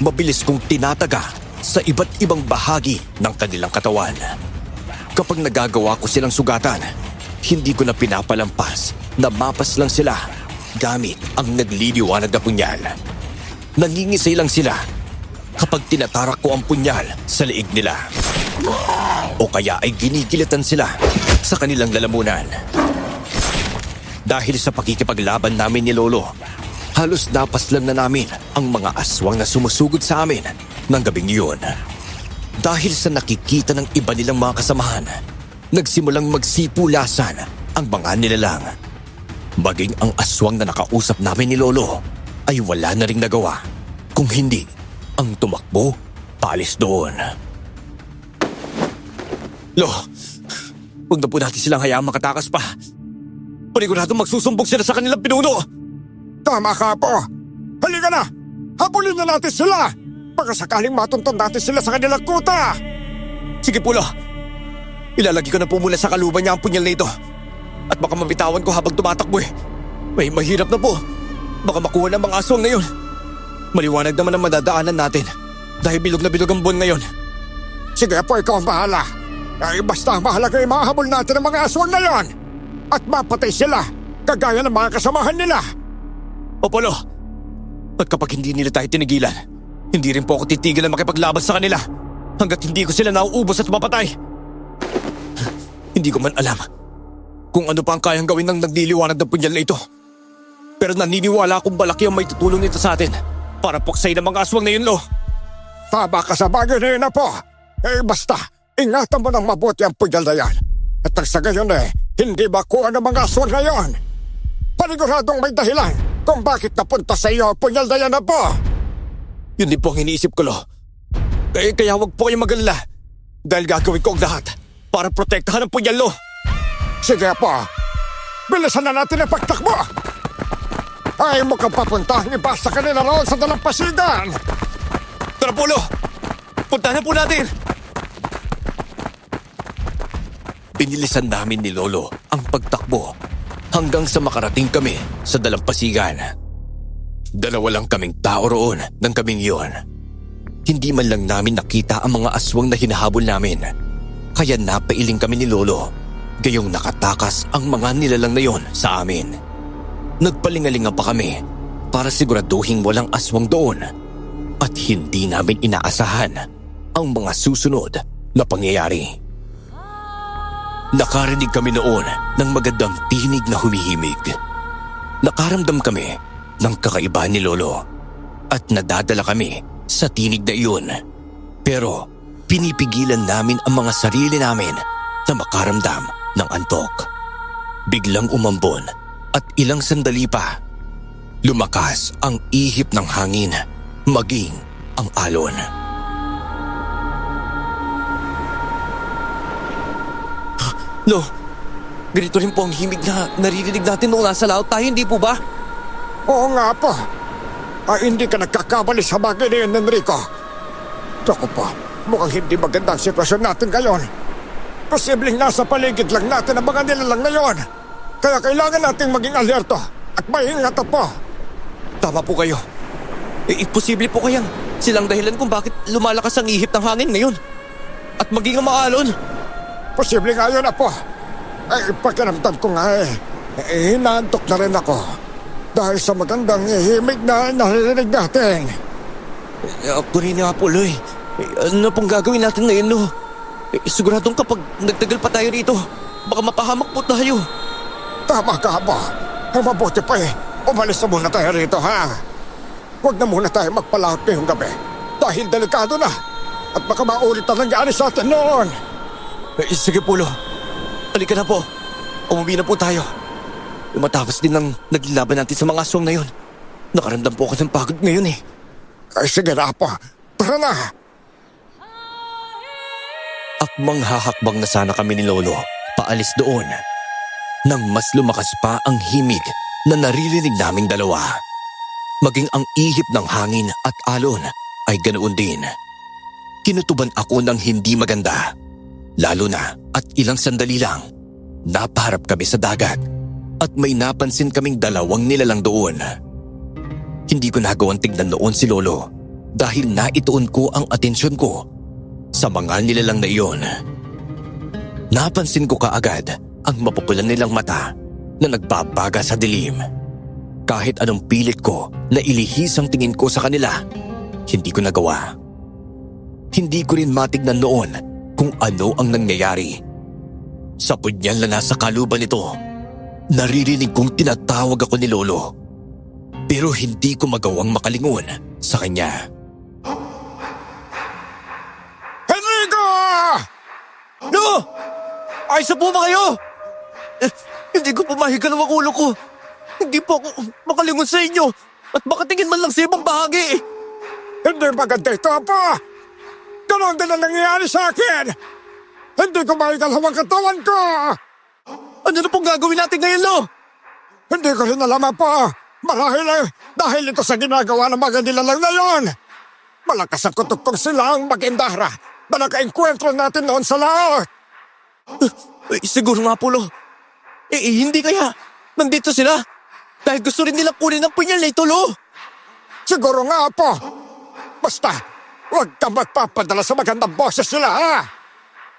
mabilis kong tinataga sa iba't ibang bahagi ng kanilang katawan. Kapag nagagawa ko silang sugatan, hindi ko na pinapalampas na mapas lang sila gamit ang nagliliwanag na punyal. Nangingisay lang sila kapag tinatarak ko ang punyal sa liig nila. O kaya ay ginigilatan sila sa kanilang lalamunan. Dahil sa pakikipaglaban namin ni Lolo, halos napaslan na namin ang mga aswang na sumusugod sa amin ng gabing iyon. Dahil sa nakikita ng iba nilang mga kasamahan, nagsimulang magsipulasan ang mga nilalang. Maging ang aswang na nakausap namin ni Lolo ay wala na ring nagawa kung hindi ang tumakbo palis doon. Lo, huwag na po natin silang hayaang makatakas pa. Paniguradong magsusumbong sila sa kanilang pinuno. Tama ka, Apo. Halika na! Habulin na natin sila! Baka sakaling matuntun natin sila sa kanilang kuta! Sige po, Lo. Ilalagay ko na po muna sa kaluban niya ang punyal na ito. At baka mabitawan ko habang tumatakbo eh. May mahirap na po. Baka makuha ng mga aswang na yun. Maliwanag naman ang madadaanan natin. Dahil bilog na bilog ang buwan ngayon. Sige, Apo, ikaw ang bahala. Ay, basta ang mahalaga ay mahabol natin ang mga aswang na yon. At mapatay sila, kagaya ng mga kasamahan nila. Opo, Lo. At kapag hindi nila tayo tinigilan, hindi rin po ako titigil na makipaglaban sa kanila hanggat hindi ko sila nauubos at mapatay. Hindi ko man alam kung ano pa ang kayang gawin ng nagliliwanag ng punyal na ito. Pero naniniwala akong malaki ang may tutulong nito sa atin para puksayin ang mga aswang na yun, Lo. Tama ka sa bagay na yun, Apo. Eh basta, ingatan mo ng mabuti ang punyal na yan. At ang sa gayon hindi makuha ng mga aswang na yon. Paniguradong may dahilan kung bakit napunta sa iyo ang punyal na yan, Apo. Yun din po ang iniisip ko, Lo. Kaya wag po kayong mag-alala dahil gagawin ko ang lahat para protektahan ang punyal, Lo. Sige, Apo. Bilisan na natin ang pagtakbo. Ay, mukhang papunta ang iba sa kanila roon sa dalampasigan. Tara po, Lo. Punta na po natin. Pinilisan namin ni Lolo ang pagtakbo hanggang sa makarating kami sa dalampasigan. Dalawa lang kaming tao roon ng kaming iyon. Hindi man lang namin nakita ang mga aswang na hinahabol namin. Kaya napailing kami ni Lolo. Gayong nakatakas ang mga nilalang na yon sa amin. Nagpalingalinga pa kami para siguraduhin walang aswang doon. At hindi namin inaasahan ang mga susunod na pangyayari. Nakarinig kami noon ng magandang tinig na humihimig. Nakaramdam kami ng kakaiba ni Lolo at nadadala kami sa tinig na iyon. Pero pinipigilan namin ang mga sarili namin na makaramdam ng antok. Biglang umambon at ilang sandali pa, lumakas ang ihip ng hangin maging ang alon. Lo, ganito rin po ang himig na naririnig natin nung nasa laot tayo, hindi po ba? Oo nga, Apo. Ay, hindi ka nagkakamali sa bagay na yun, Enrico. Naku po, mukhang hindi maganda ang sitwasyon natin ngayon. Posibleng nasa paligid lang natin ang mga nilalang na yun. Kaya kailangan nating maging alerto at maingat, Apo. Tama po kayo. Posible po kayang silang dahilan kung bakit lumalakas ang ihip ng hangin ngayon. At maging ang maalon. Posible nga yun, Apo. Ay, pakiramdam ko nga hinaantok na rin ako. Dahil sa magandang himig na naririnig natin. Ako rin nga po, Loy. Ano pong gagawin natin ngayon, Lo? Siguradong kapag nagtagal pa tayo rito, baka mapahamak po tayo. Tama ka, Apo. Ang mabuti pa umalis na muna tayo rito, ha? Huwag na muna tayo magpalaot ngayong gabi. Dahil delikado na. At baka maulit na nangyari sa atin noon. Sige po, Lo. Halika na po. Umuwi na po tayo. Matapos din ang naglilaban natin sa mga aswang na yun. Nakaramdam po ako ng pagod ngayon eh. Ay, sige na, Apo. Tara na. Akmang hahakbang na sana kami ni Lolo paalis doon nang mas lumakas pa ang himig na naririnig naming dalawa. Maging ang ihip ng hangin at alon ay ganoon din. Kinutuban ako ng hindi maganda. Lalo na at ilang sandali lang, napaharap kami sa dagat at may napansin kaming dalawang nilalang doon. Hindi ko nagawang tignan noon si Lolo dahil naituon ko ang atensyon ko sa mga nilalang na iyon. Napansin ko kaagad ang mapupulan nilang mata na nagbabaga sa dilim. Kahit anong pilit ko na ilihis ang tingin ko sa kanila, hindi ko nagawa. Hindi ko rin matignan noon kung ano ang nangyayari. Sa punyal na nasa kaluban nito, naririnig kong tinatawag ako ni Lolo. Pero hindi ko magawang makalingon sa kanya. Enrico! No! Ayos na po ba kayo? Hindi ko pumahigal ang ulo ko. Hindi po ako makalingon sa inyo at makatingin man lang sa ibang bahagi. Hindi maganda ito, Apo. Ganon din ang nangyayari sa akin. Hindi ko maigalawang katawan ko! Ano na pong gagawin natin ngayon, Lo? Hindi ko rin alam po. Marahil dahil ito sa ginagawa ng mga nilalang na yon. Malakas ang kutok kong sila ang mag-indara na nakainkwentro natin noon sa laot. Siguro nga po, Lo. Hindi kaya. Nandito sila. Dahil gusto rin nila kunin ang punyal na ito, Lo. Siguro nga po. Basta, huwag ka magpapadala sa magandang boses nila, ha?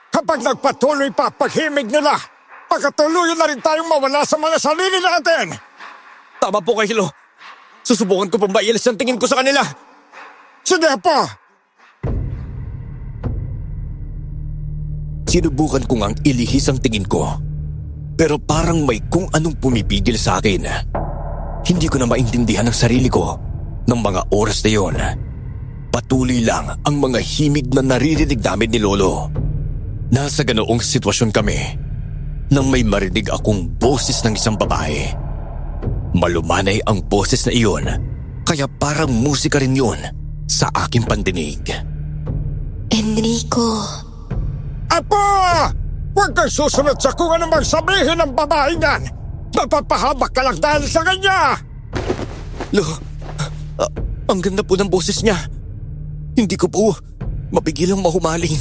Kapag nagpatuloy pa paghimig nila, pagkatuluyan na rin tayong mawala sa mga sarili natin. Tama po kayo, Lo. Susubukan ko pong maialis ang tingin ko sa kanila. Sige po. Sinubukan ko ngang ilihis ang tingin ko. Pero parang may kung anong pumipigil sa akin. Hindi ko na maintindihan ang sarili ko ng mga oras na yon. Patuloy lang ang mga himig na naririnig namin ni Lolo. Nasa ganoong sitwasyon kami nang may marinig akong boses ng isang babae. Malumanay ang boses na iyon, kaya parang musika rin yun sa aking pandinig. Enrico, Apo! Huwag kang susunod sa kung ano mang sabihin ng babae niyan. Mapapahamak ka lang dahil sa kanya. Lo, ang ganda po ng boses niya. Hindi ko po mapigilang mahumaling.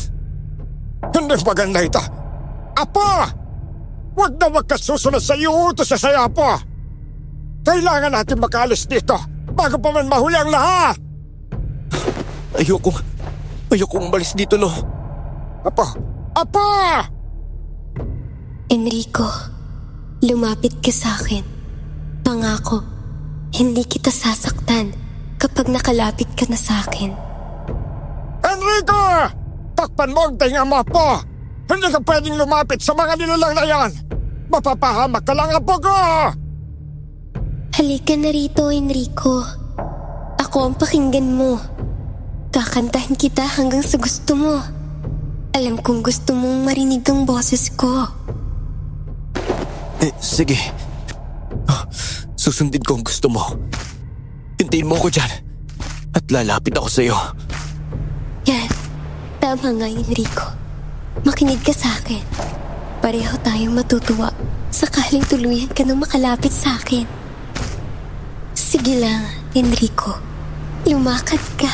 Hindi maganda ito. Apo! Huwag na huwag ka susunod sa iuutos sa saya, Apo. Kailangan natin makaalis dito bago pa man mahuli ang lahat. Ayokong umalis dito, Lo. Apo! Apo! Enrico, lumapit ka sa akin. Pangako, hindi kita sasaktan kapag nakalapit ka na sa akin. Enrico! Takpan mo ang tinga mo, Apo. Hindi ka pwedeng lumapit sa mga nilalang na yan. Mapapahamak ka lang, Apo ko. Halika na rito, Enrico. Ako ang pakinggan mo. Kakantahin kita hanggang sa gusto mo. Alam kong gusto mong marinig ang boses ko. Sige. Susundin ko ang gusto mo. Hintayin mo ako dyan. At lalapit ako sa iyo. Yan. Tama nga, Enrico. Makinig ka sa akin. Pareho tayong matutuwa sakaling tuluyan ka nang makalapit sa akin. Sige lang, Enrico. Lumakad ka.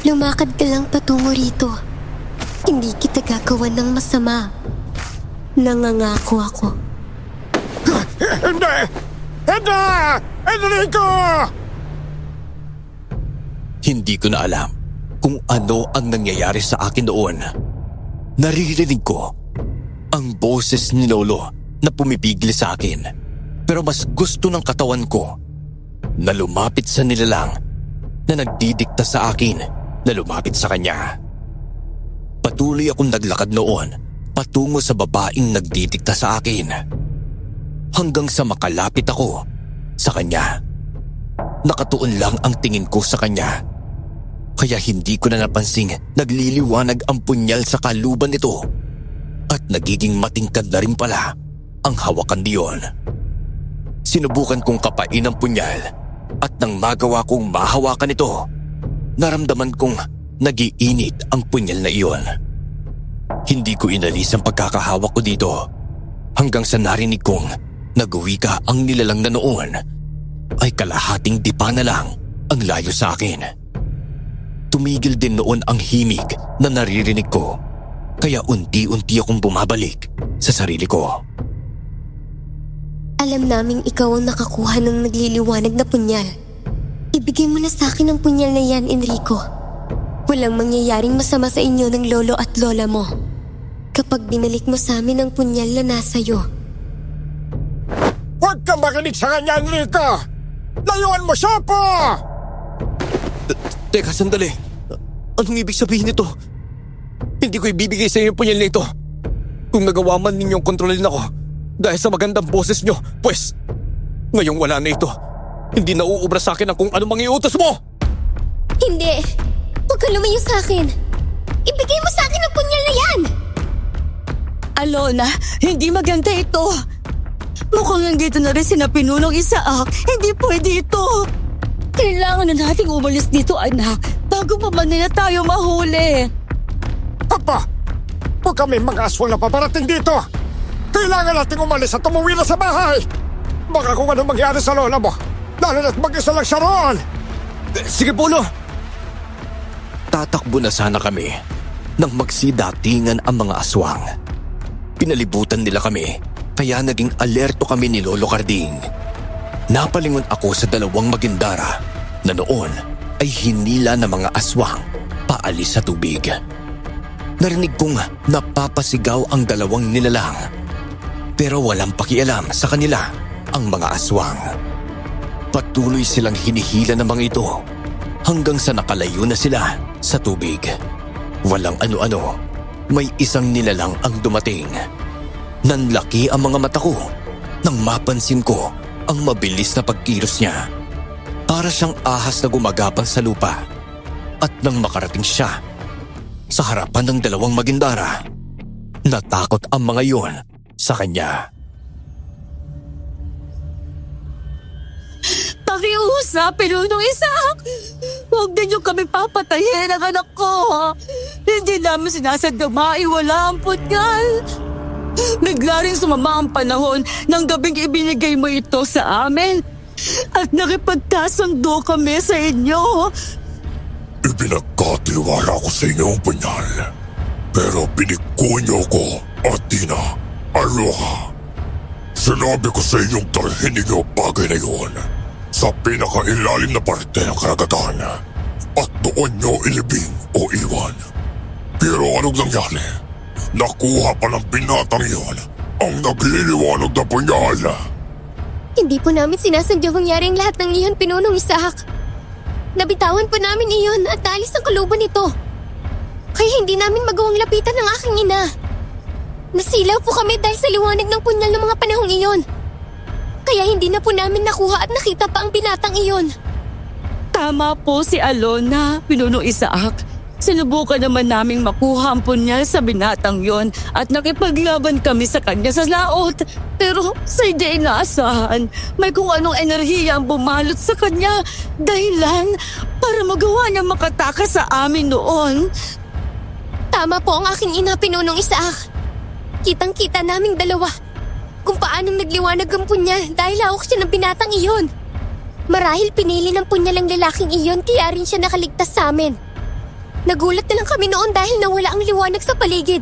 Lumakad ka lang patungo rito. Hindi kita gagawan ng masama. Nangangako ako. Hindi! Hindi! Enrico! Hindi ko na alam kung ano ang nangyayari sa akin noon. Naririnig ko ang boses ni Lolo na pumipigil sa akin. Pero mas gusto ng katawan ko na lumapit sa nilalang na nagdidikta sa akin na lumapit sa kanya. Patuloy akong naglakad noon patungo sa babaeng nagdidikta sa akin. Hanggang sa makalapit ako sa kanya. Nakatuon lang ang tingin ko sa kanya. Kaya hindi ko na napansing nagliliwanag ang punyal sa kaluban nito. At nagiging matingkad na rin pala ang hawakan niyon. Sinubukan kong kapain ang punyal at nang magawa kong mahawakan ito, naramdaman kong nagiinit ang punyal na iyon. Hindi ko inalis ang pagkakahawak ko dito hanggang sa narinig kong nagwika ang nilalang na noon ay kalahating dipa na lang ang layo sa akin. Tumigil din noon ang himig na naririnig ko, kaya unti-unti akong bumabalik sa sarili ko. Alam naming ikaw ang nakakuha ng nagliliwanag na punyal. Ibigay mo na sa akin ang punyal na yan, Enrico. Walang mangyayaring masama sa inyo ng lolo at lola mo kapag binalik mo sa amin ang punyal na nasa iyo. Huwag kang makinig sa kanya, Enrico! Layuan mo siya, po! Teka, sandali. Anong ibig sabihin nito? Hindi ko ibibigay sa inyo yung punyal na ito. Kung nagawa man ninyong kontrolin ako dahil sa magandang boses nyo, pues, ngayong wala na ito. Hindi na uubra sa akin ang kung ano mang iutos mo! Hindi! Huwag ka lumayo sa akin! Ibigay mo sa akin ang punyal na yan! Alona, hindi maganda ito. Mukhang nandito na rin sina Pinunong Isaac. Hindi pwede ito. Kailangan na nating umalis dito, anak, bago pa man nila tayo mahuli. Papa! Huwag kami mga aswang na paparating dito. Kailangan nating umalis at umuwi na sa bahay. Baka kung ano mangyari sa lola mo, lalo na't mag-isa lang siya roon. Sige, Polo! Tatakbo na sana kami nang magsidatingan ang mga aswang. Pinalibutan nila kami, kaya naging alerto kami ni Lolo Carding. Napalingon ako sa dalawang magindara na noon ay hinila ng mga aswang paalis sa tubig. Narinig kong napapasigaw ang dalawang nilalang, pero walang pakialam sa kanila ang mga aswang. Patuloy silang hinihila ng mga ito hanggang sa nakalayo na sila sa tubig. Walang ano-ano, may isang nilalang ang dumating. Nanlaki ang mga mata ko nang mapansin ko ang mabilis na pagkilos niya. Para siyang ahas na gumagapang sa lupa. At nang makarating siya sa harapan ng dalawang magindara, natakot ang mga iyon sa kanya. Pakiusap, Pinunong Isaac! Huwag ninyo kami papatayin ang anak ko. Hindi namin sinasadyang maiwala ang punyal. Bigla rin sumama ang panahon ng gabing ibinigay mo ito sa amin. At nakipagkasundo kami sa inyo. Ipinagkatiwala ko sa inyo ang punyal. Pero piniko niyo ko, Athena, Aloha. Sinabi ko sa inyong dalhin ninyo ang bagay na yun sa pinakailalim na parte ng karagatan at doon nyo ilibing o iwan. Pero anong nangyari? Nakuha pa ng binatang iyon ang nagliliwanag na punyal. Hindi po namin sinasadyang mangyari ang lahat ng iyon, Pinunong Isaac. Nabitawan po namin iyon at naalis ang kaluban nito. Kaya hindi namin magawang lapitan ng aking ina. Nasilaw po kami dahil sa liwanag ng punyal ng mga panahong iyon. Kaya hindi na po namin nakuha at nakita pa ang binatang iyon. Tama po si Alona, Pinunong Isaac. Sinubukan naman naming makuha ang punyal sa binatang yon at nakipaglaban kami sa kanya sa laot. Pero sa hindi inaasahan, may kung anong enerhiya ang bumalot sa kanya. Dahilan para magawa niya makatakas sa amin noon. Tama po ang aking ina, Pinunong Isaac. Kitang-kita naming dalawa kung paanong nagliwanag ang punyal dahil hawak siya ng binatang iyon. Marahil pinili ng punyal ang lalaking iyon kaya rin siya nakaligtas sa amin. Nagulat na lang kami noon dahil nawala ang liwanag sa paligid.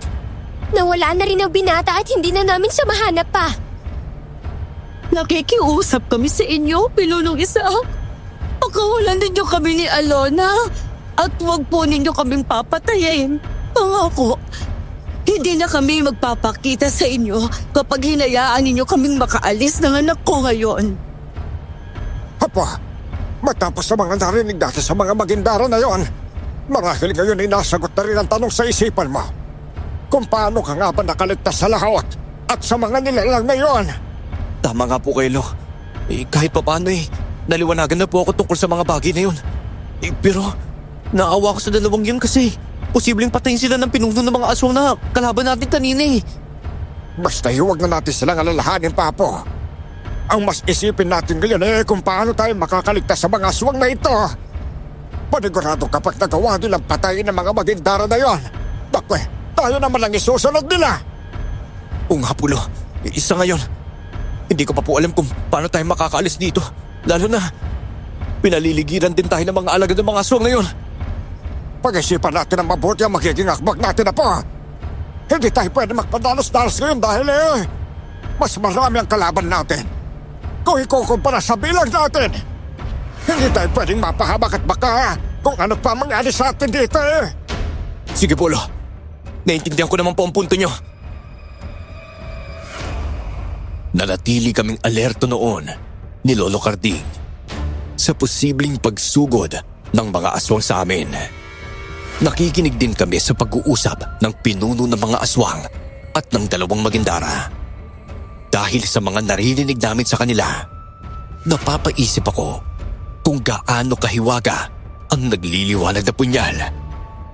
Nawala na rin ang binata at hindi na namin siya mahanap pa. Nakikiusap kami sa inyo, Pinunong Isaac. Pakawalan ninyo kami ni Alona at huwag po ninyo kaming papatayin. Pangako, hindi na kami magpapakita sa inyo kapag hinayaan ninyo kaming makaalis ng anak ko ngayon. Apa, matapos sa mga narinig dati sa mga magindara na yon, marahil ngayon ay nasagot na rin ang tanong sa isipan mo. Kung paano ka nga ba nakaligtas sa lahot at sa mga nilalang ngayon? Tama nga po kayo, Lo. Kahit papaano naliwanagan na po ako tungkol sa mga bagay na yun. Pero naawa ko sa dalawang yun kasi posibleng patayin sila ng pinuno ng mga aswang na kalaban natin kanina eh. Basta huwag na natin silang alalahanin, Papo. Ang mas isipin natin ngayon kung paano tayo makakaligtas sa mga aswang na ito. Panigurado kapag nagawa nilang patayin ng mga magindara na yon, bakwe, tayo naman ang isusunod nila. Oo nga po, Lo. Isa ngayon. Hindi ko pa po alam kung paano tayo makakaalis dito. Lalo na pinaliligiran din tayo ng mga alagad ng mga aswang na yon. Pag-isipan natin ang mabuti ang magiging akbag natin na po. Hindi tayo pwede magpadalos-dalos ngayon dahil mas marami ang kalaban natin. Kung ikukumpara sa bilang natin, hindi tayo pwedeng mapahamak at baka kung ano pa mangyari sa atin dito Sige po, Lo. Naintindihan ko naman po ang punto nyo. Nanatili kaming alerto noon ni Lolo Carding sa posibleng pagsugod ng mga aswang sa amin. Nakikinig din kami sa pag-uusap ng pinuno ng mga aswang at ng dalawang magindara. Dahil sa mga naririnig namin sa kanila, napapaisip ako kung gaano kahiwaga ang nagliliwanag na punyal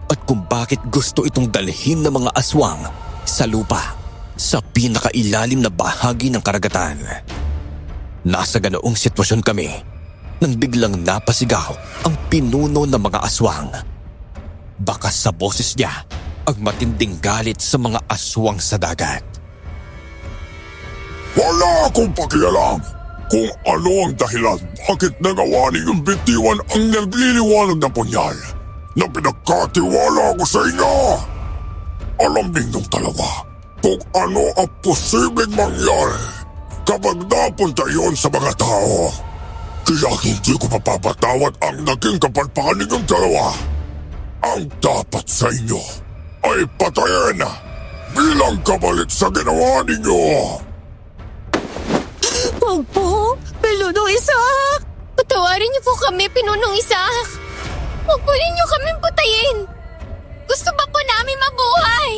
at kung bakit gusto itong dalhin ng mga aswang sa lupa sa pinakailalim na bahagi ng karagatan. Nasa ganoong sitwasyon kami nang biglang napasigaw ang pinuno ng mga aswang. Baka sa boses niya ang matinding galit sa mga aswang sa dagat. Wala akong pakialam kung ano ang dahilan bakit nagawa niyong bitiwan ang nagliliwanag na punyal na pinagkatiwala ko sa inyo. Alam ninyong dalawa kung ano ang posibleng mangyari kapag napunta iyon sa mga tao. Kaya hindi ko mapapatawad ang naging kapalpakan ninyong dalawa. Ang dapat sa inyo ay patayin bilang kapalit sa ginawa ninyo. Huwag po, Pinunong Isaac! Patawarin niyo po kami, Pinunong Isaac. Huwag po ninyo kaming patayin. Gusto pa po namin mabuhay.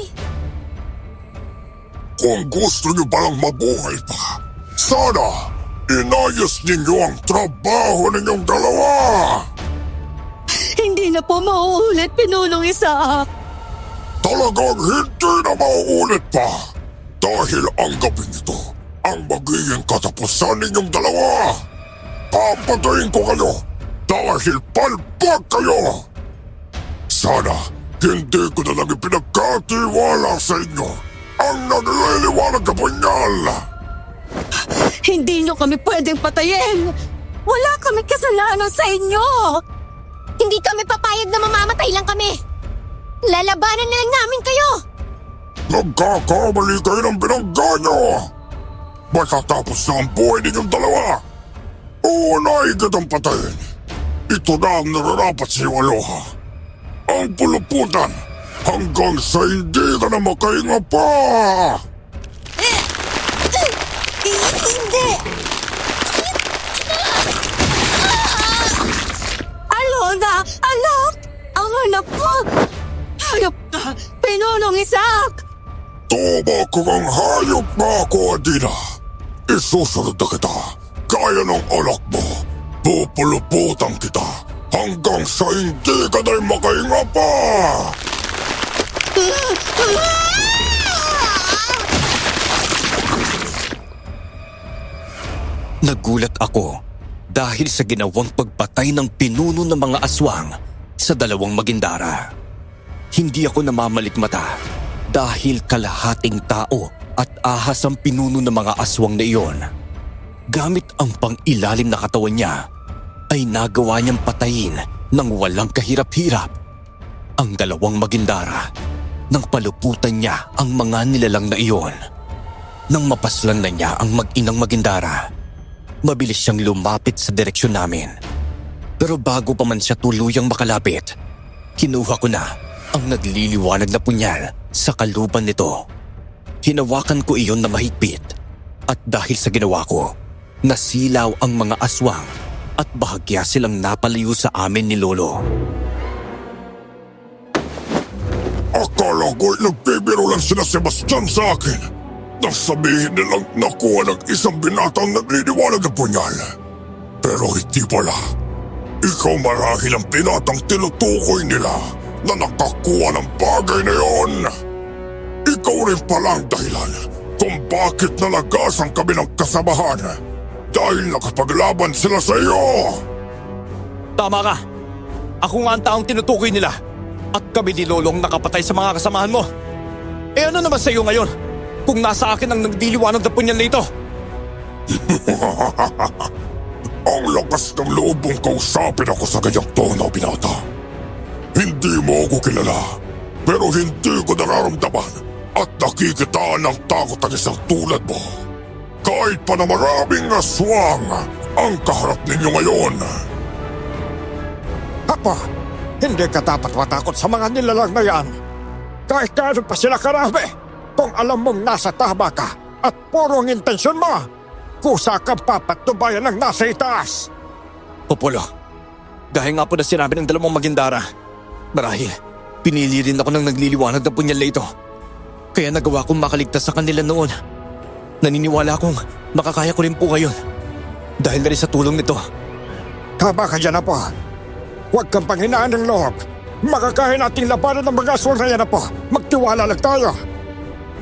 Kung gusto niyo palang mabuhay pa, sana inayos ninyo ang trabaho ninyong dalawa. Hindi na po mauulit, Pinunong Isaac! Talagang hindi na mauulit pa dahil ang gabing ito ang magiging katapusan ninyong dalawa. Papatayin ko kayo dahil palpak kayo. Sana hindi ko na lang ipinagkatiwala sa inyo ang nagliliwanag na punyal. Hindi nyo kami pwedeng patayin! Wala kami kasalanan sa inyo! Hindi kami papayag na mamamatay lang kami. Lalabanan na lang namin kayo. Nagkakamali kayo ng binangga nyo. Matatapos na ang buhay ninyong dalawa. Uunay kitang patayin. Ito na ang nararapat sa iyo, Aloha. Ang puluputan hanggang sa hindi ka na makahinga pa. Hindi! Alona! Anak! Ang anak ko! Hayop ka! Pinunong Isaac! Tuma kung ang hayop na ako, Adina. Isusunod na kita. Kaya ng anak mo. Pupuluputan kita hanggang sa hindi ka na makahinga pa. Nagulat ako dahil sa ginawang pagpatay ng pinuno ng mga aswang sa dalawang magindara. Hindi ako namamalikmata dahil kalahating tao at ahas ang pinuno ng mga aswang na iyon. Gamit ang pang-ilalim na katawan niya, ay nagawa niyang patayin ng walang kahirap-hirap ang dalawang magindara nang paluputan niya ang mga nilalang na iyon. Nang mapaslang na niya ang mag-inang magindara, mabilis siyang lumapit sa direksyon namin. Pero bago pa man siya tuluyang makalapit, kinuha ko na ang nagliliwanag na punyal sa kaluban nito. Hinawakan ko iyon na mahigpit at dahil sa ginawa ko, nasilaw ang mga aswang at bahagya silang napalayo sa amin ni Lolo. Akala ko'y nagbibiro lang sila Sebastian sa akin nang sabihin nilang nakuha ng isang binatang nagliliwanag na punyal. Pero hindi pala. Ikaw marahil ang binatang tinutukoy nila na nakakuha ng bagay na yon. Ikaw rin pala ang dahilan kung bakit nalagasan kami ng kasamahan dahil nakapaglaban sila sa iyo. Tama ka! Ako nga ang taong tinutukoy nila at kami ni Lolong nakapatay sa mga kasamahan mo. Eh ano naman sa iyo ngayon kung nasa akin ang nagliliwanag na punyal na ito? Ang lakas ng loob mong kausapin ako sa ganyang tono, binata. Hindi mo ako kilala, pero hindi ko nararamdaman at nakikitaan ng takot ang isang tulad mo. Kahit pa na maraming aswang ang kaharap ninyo ngayon. Apo, hindi ka dapat matakot sa mga nilalang na yan. Kahit gaano pa sila karami, kung alam mong nasa tama ka at puro ang intensyon mo, kusa kang papatubayan ng nasa itaas. Popolo, dahil nga po na sinabi ng dalawang magindara, marahil pinili rin ako ng nagliliwanag na punyal na ito. Kaya nagawa kong makaligtas sa kanila noon. Naniniwala akong makakaya ko rin po ngayon dahil na rin sa tulong nito. Tama ka dyan, Apo. Huwag kang panghinaan ng loob. Makakaya nating labanan ng mga aswang na yan, Apo. Magtiwala lang tayo.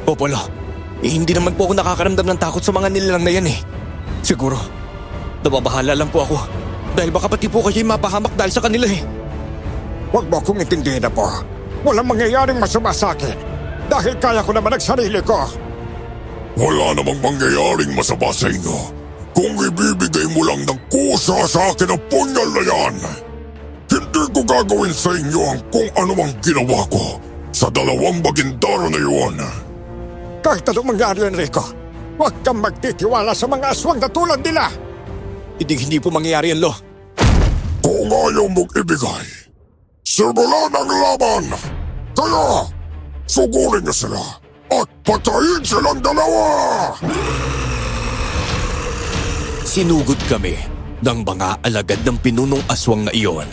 Popolo, hindi naman po ako nakakaramdam ng takot sa mga nilalang na yan eh. Siguro, nababahala lang po ako dahil baka pati po kayo'y mapahamak dahil sa kanila eh. Huwag mo akong intindihin, Apo. Walang mangyayaring masama sa akin. Dahil kaya ko naman ang sarili ko. Wala namang mangyayaring masama sa inyo kung ibibigay mo lang ng kusa sa akin ang punyal na yan. Hindi ko gagawin sa inyo ang kung anumang ginawa ko sa 2 bagindaro na iyon. Kahit anong mangyari, Enrico, huwag kang magtitiwala sa mga aswang na tulad nila. Hindi po mangyayari yan, Lo. Kung ayaw mong ibigay, simulan ang laban. Kaya, sugurin niyo sila at patayin silang 2! Sinugod kami ng mga alagad ng pinunong aswang na iyon.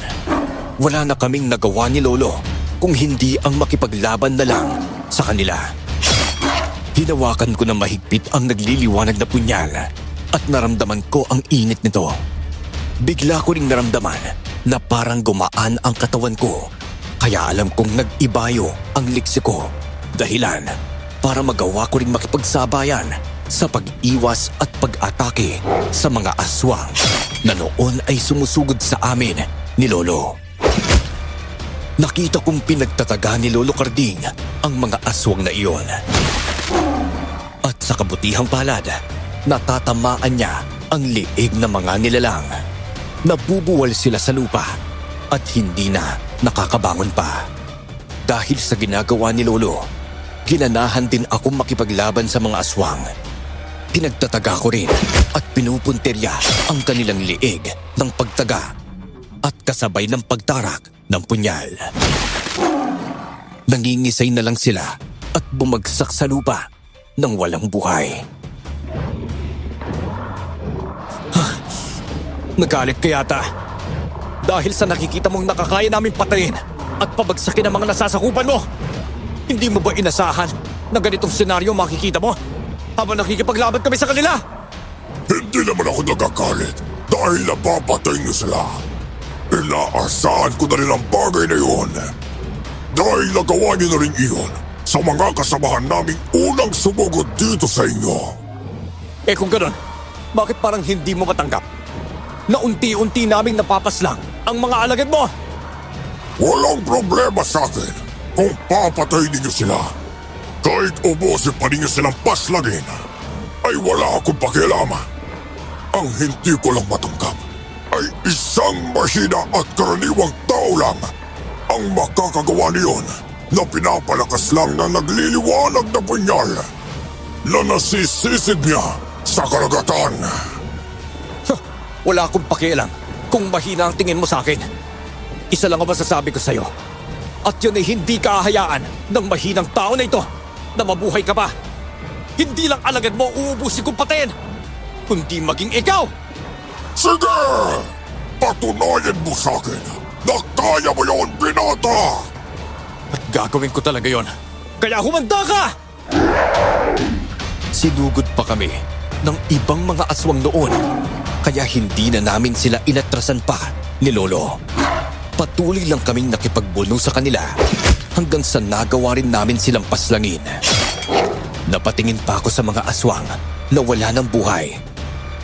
Wala na kaming nagawa ni Lolo kung hindi ang makipaglaban na lang sa kanila. Hinawakan ko na mahigpit ang nagliliwanag na punyal at naramdaman ko ang init nito. Bigla ko ring naramdaman na parang gumaan ang katawan ko. Kaya alam kong nag-ibayo ang liksi ko. Dahilan para magawa ko ring makipagsabayan sa pag-iwas at pag-atake sa mga aswang na noon ay sumusugod sa amin ni Lolo. Nakita kong pinagtataga ni Lolo Carding ang mga aswang na iyon. At sa kabutihang palad, natatamaan niya ang liig ng mga nilalang. Nabubuwal sila sa lupa at hindi na nakakabangon pa. Dahil sa ginagawa ni Lolo, ginanahan din akong makipaglaban sa mga aswang. Pinagtataga ko rin at pinupunterya ang kanilang liig ng pagtaga at kasabay ng pagtarak ng punyal. Nangingisay na lang sila at bumagsak sa lupa nang walang buhay. Nagalit ka yata. Dahil sa nakikita mong nakakaya namin patayin at pabagsakin ang mga nasasakupan mo. Hindi mo ba inasahan na ganitong senaryo makikita mo habang nakikipaglaban kami sa kanila? Hindi naman ako nagagalit dahil napapatay niyo sila. Inaasahan ko na rin ang bagay na iyon. Dahil nagawa niyo na rin iyon sa mga kasamahan naming unang sumugod dito sa inyo. Eh kung ganun, bakit parang hindi mo matanggap na unti-unti naming napapaslang ang mga alagad mo? Walang problema sa akin kung papatay ninyo sila. Kahit ubusin pa ninyo silang paslagin, ay wala akong pakialaman. Ang hindi ko lang matanggap ay isang mahina at karaniwang tao lang ang makakagawa niyon na pinapalakas lang ng nagliliwanag na punyal na nasisisid niya sa karagatan. Wala akong pakialam kung mahina ang tingin mo sa akin. Isa lang ang masasabi ko sa'yo. At yun ay hindi kahayaan ng mahinang tao na ito na mabuhay ka pa. Hindi lang alagad mo uubusin kong patayin, kundi maging ikaw. Sige! Patunayan mo sa akin na kaya mo yun, binata! At gagawin ko talaga yon. Kaya humanda ka! Sinugod pa kami ng ibang mga aswang noon. Kaya hindi na namin sila inatrasan pa ni Lolo. Patuloy lang kaming nakipagbuno sa kanila hanggang sa nagawa rin namin silang paslangin. Napatingin pa ako sa mga aswang na wala ng buhay.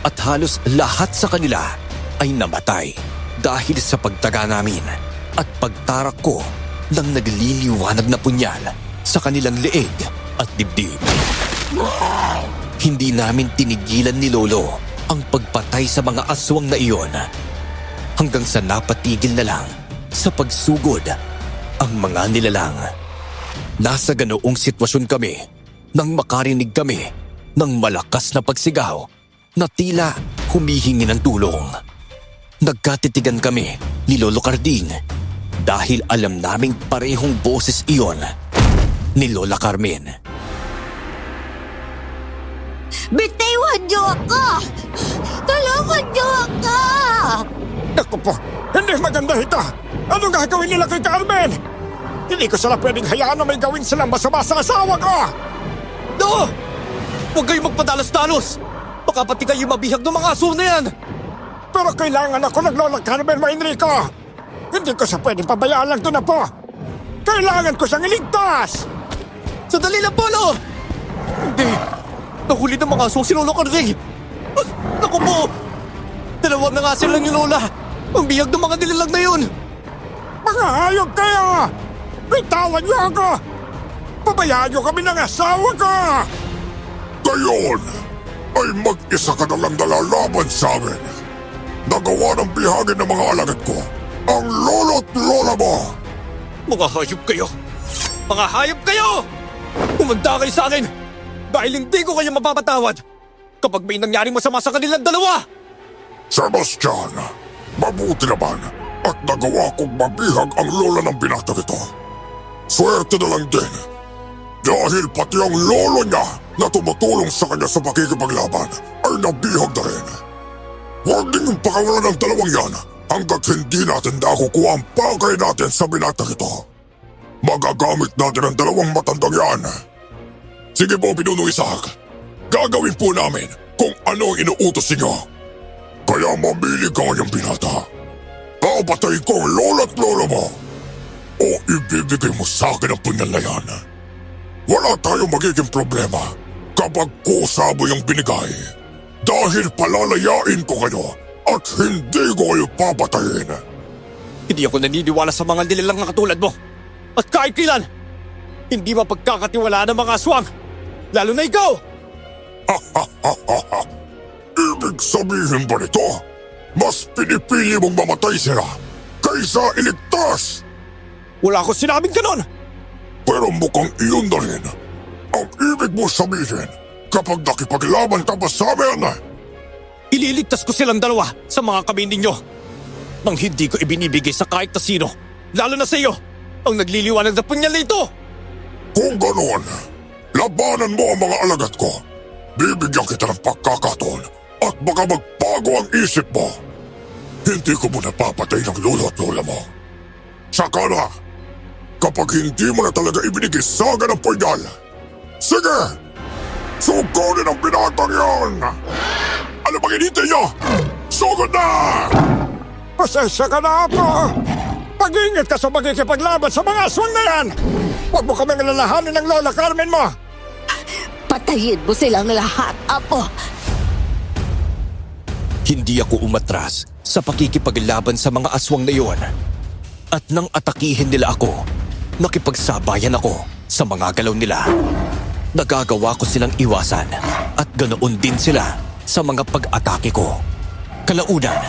At halos lahat sa kanila ay namatay dahil sa pagtaga namin at pagtarak ko ng nagliliwanag na punyal sa kanilang leeg at dibdib. Hindi namin tinigilan ni Lolo ang pagpatay sa mga aswang na iyon hanggang sa napatigil na lang sa pagsugod ang mga nilalang. Nasa ganoong sitwasyon kami nang makarinig kami ng malakas na pagsigaw na tila humihingi ng tulong. Nagkatitigan kami ni Lolo Carding dahil alam naming parehong boses iyon ni Lola Carmen. Bitiwan niyo ako! Tulungan niyo ako! Naku po, hindi maganda ito. Anong gagawin nila kay Carmen? Hindi ko sila pwedeng hayaan na may gawin silang masama sa asawa ko! No! Huwag kayong magpadalos-dalos! Baka pati kayo mabihag ng mga aso na yan! Pero kailangan ako ng Lola Carmen mo, Enrico! Hindi ko siya pwedeng pabayaan lang doon na po! Kailangan ko siyang iligtas! Sandali lang, Polo! Hindi! Nahuli ng mga aso si Lolo Carding! Naku po! Dalawang na nga sila ni Lola! Ang bihag ng mga nilalang na yun! Mga hayop kayo! Bitawan niyo ako! Pabayaan niyo kami ng asawa ko! Ngayon ay mag-isa ka na lang nalalaban sa amin. Nagawa ng bihagin ng mga alagad ko ang lolo't lola mo. Mga hayop kayo! Mga hayop kayo! Umanda kayo sa akin! Dahil hindi ko kayo mapapatawad kapag may nangyaring masama sa kanilang dalawa! Sebastian, mabuti naman at nagawa kong mabihag ang lola ng binatang ito. Swerte na lang din dahil pati ang lolo niya na tumutulong sa kanya sa pakikipaglaban ay nabihag na rin. Huwag ninyong pakawalan ng dalawang yan hanggat hindi natin nakukuha ang bagay natin sa binatang ito. Magagamit natin ang dalawang matandang yan. Sige po, Pinunong Isaac. Gagawin po namin kung ano ang inuutos ninyo. Kaya mamili ka ngayong binata. Papatay ko ang lola't lola mo o ibibigay mo sa akin ang punyal na yan. Wala tayong magiging problema kapag kusa mo yung binigay. Dahil palalayain ko kayo at hindi ko kayo papatayin. Hindi ako naniniwala sa mga nilalang na katulad mo. At kahit kailan, hindi mapagkakatiwalaan ng mga aswang. Lalo na ikaw! Ibig sabihin ba nito? Mas pinipili mong mamatay sila kaysa iligtas! Wala akong sinabing ganon! Pero mukhang iyon na rin ang ibig mo sabihin kapag nakipaglaban ka pa sa amin. Ililigtas ko silang dalawa sa mga kamay ninyo. Nang hindi ko ibinibigay sa kahit na sino, lalo na sa iyo, ang nagliliwanag na punyal na ito! Kung ganoon, labanan mo ang mga alagad ko. Bibigyan kita ng pagkakataon at baka magbago ang isip mo. Hindi ko muna papatay ng lolo at lola mo. Saka na, kapag hindi mo na talaga ibinigay sa akin ang punyal. Sige! Sugunin ang binatang yan! Ano bang hinintay niyo? Sugod na! Pasensya ka na, Apo! Pag-ingat ka sa magkikipaglaban sa mga aswang na yan! Huwag mo kaming alalahanin ng Lola Carmen mo! Patayin mo silang lahat, Apo. Hindi ako umatras sa pakikipaglaban sa mga aswang na iyon. At nang atakihin nila ako, nakipagsabayan ako sa mga galaw nila. Nagagawa ko silang iwasan at ganoon din sila sa mga pag-atake ko. Kalaunan,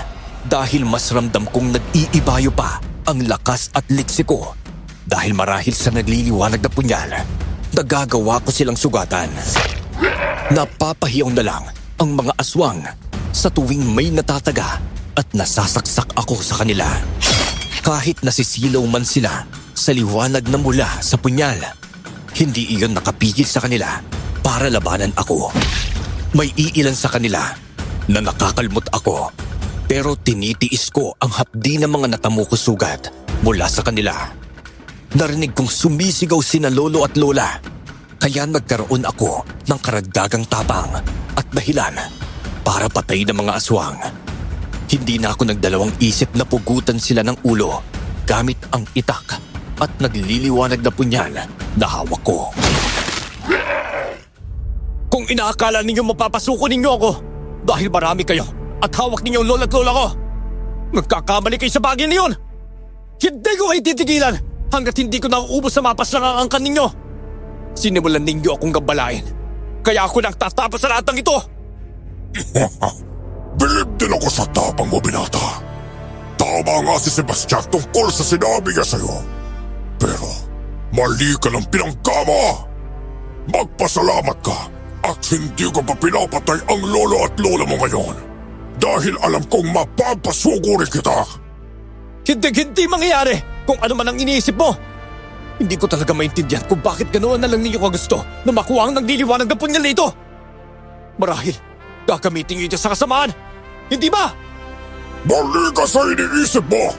dahil mas ramdam kong nag-iibayo pa ang lakas at liksi ko dahil marahil sa nagliliwanag na punyal, nagagawa ko silang sugatan. Napapahiyaw na lang ang mga aswang sa tuwing may natataga at nasasaksak ako sa kanila. Kahit nasisilaw man sila sa liwanag na mula sa punyal, hindi iyon nakapigil sa kanila para labanan ako. May iilan sa kanila na nakakalmot ako, pero tinitiis ko ang hapdi ng mga natamo ko sugat mula sa kanila. Narinig kong sumisigaw sina lolo at lola, kaya nagkaroon ako ng karagdagang tapang at dahilan para patayin ang mga aswang. Hindi na ako nagdalawang isip na pugutan sila ng ulo gamit ang itak at nagliliwanag na punyal na hawak ko. Kung inaakala ninyo mapapasuko ninyo ako dahil marami kayo at hawak ninyo ang lola at lola ko, magkakamali kayo sa bagay na yun! Hindi ko kayo titigilan hanggat hindi ko nauubos sa mapas ng angkan ninyo! Sinimulan ninyo akong gambalain, kaya ako nagtatapos sa lahat ng ito! Bilib din ako sa tapang mo, binata. Tama nga si Sebastian tungkol sa sinabi niya sa'yo. Pero mali ka ng pinangga mo! Magpasalamat ka at hindi ko pa pinapatay ang lolo at lola mo ngayon dahil alam kong mapapasuko rin kita. Hindi mangyayari kung ano man ang iniisip mo! Hindi ko talaga maintindihan kung bakit ganoon na lang ninyo kagusto na makuha ang nagliliwanag na punyal na ito! Marahil, gagamitin niyo ito sa kasamaan! Hindi ba? Mali ka sa iniisip mo!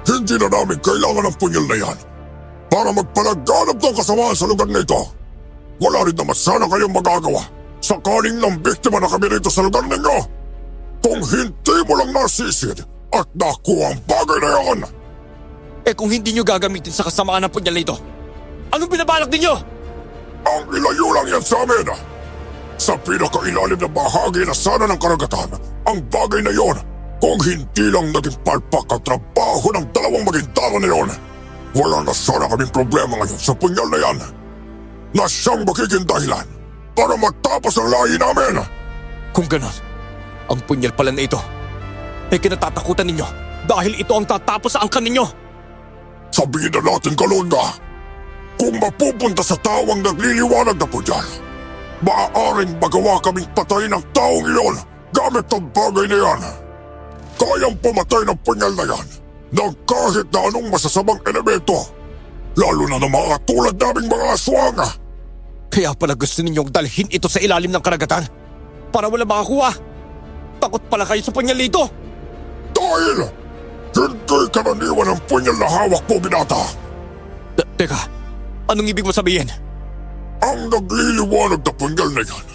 Hindi na namin kailangan ng punyal na yan para magpalaganap ng kasamaan sa lugar na ito. Wala rin naman sana kayong magagawa sakaling ng biktima na kami rito sa lugar ninyo kung hindi mo lang nasisid at nakuha ang bagay na yan. Eh kung hindi nyo gagamitin sa kasamaan ng punyal na ito, anong binabalak ninyo? Ang ilayo lang yan sa amin. Sa pinakailalim na bahagi na sana ng karagatan, ang bagay na yon kung hindi lang naging palpak ang trabaho ng dalawang magintaran na yon. Wala na sana kaming problema ngayon sa punyal na yan na siyang magiging dahilan para matapos ang lahi namin. Kung ganon, ang punyal pala na ito ay kinatatakutan ninyo dahil ito ang tatapos sa angkan ninyo. Sabihin na natin, Kalunda, kung mapupunta sa tawang nagliliwanag na punyal, maaaring magawa kaming patay ng taong iyon gamit ang bagay na yan. Kayang pumatay ng punyal na yan ng kahit na anong masasamang elemento, lalo na ng mga tulad naming mga aswang. Kaya pala gusto ninyong dalhin ito sa ilalim ng karagatan para wala makakuha. Takot pala kayo sa punyal nito. Dahil hindi karaniwan ang punyal na hawak mo, binata. Teka, anong ibig mo sabihin? Ang nagliliwanag na punyal na yan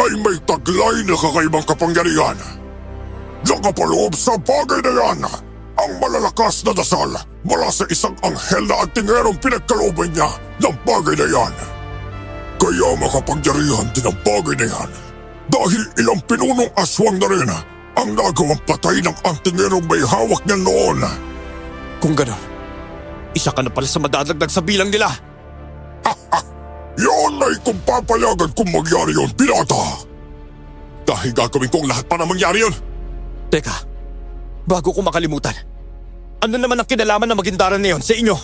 ay may taglay na kakaibang kapangyarihan. Nakapaloob sa bagay na yan ang malalakas na dasal mula sa isang anghel na antingerong pinagkalooban niya ng bagay na yan. Kaya makapangyarihan din ang bagay na yan dahil ilang pinunong aswang na rin ang nagawang patay ng antingerong may hawak niya noon. Kung ganon, isa ka na pala sa madadagdag sa bilang nila. Yan ay kung papayagan kung magyari yun, pirata. Dahil gagawin ko ang lahat para mangyari yun. Teka, bago ko makalimutan, ano naman ang kinalaman ng magindaran na yun sa inyo?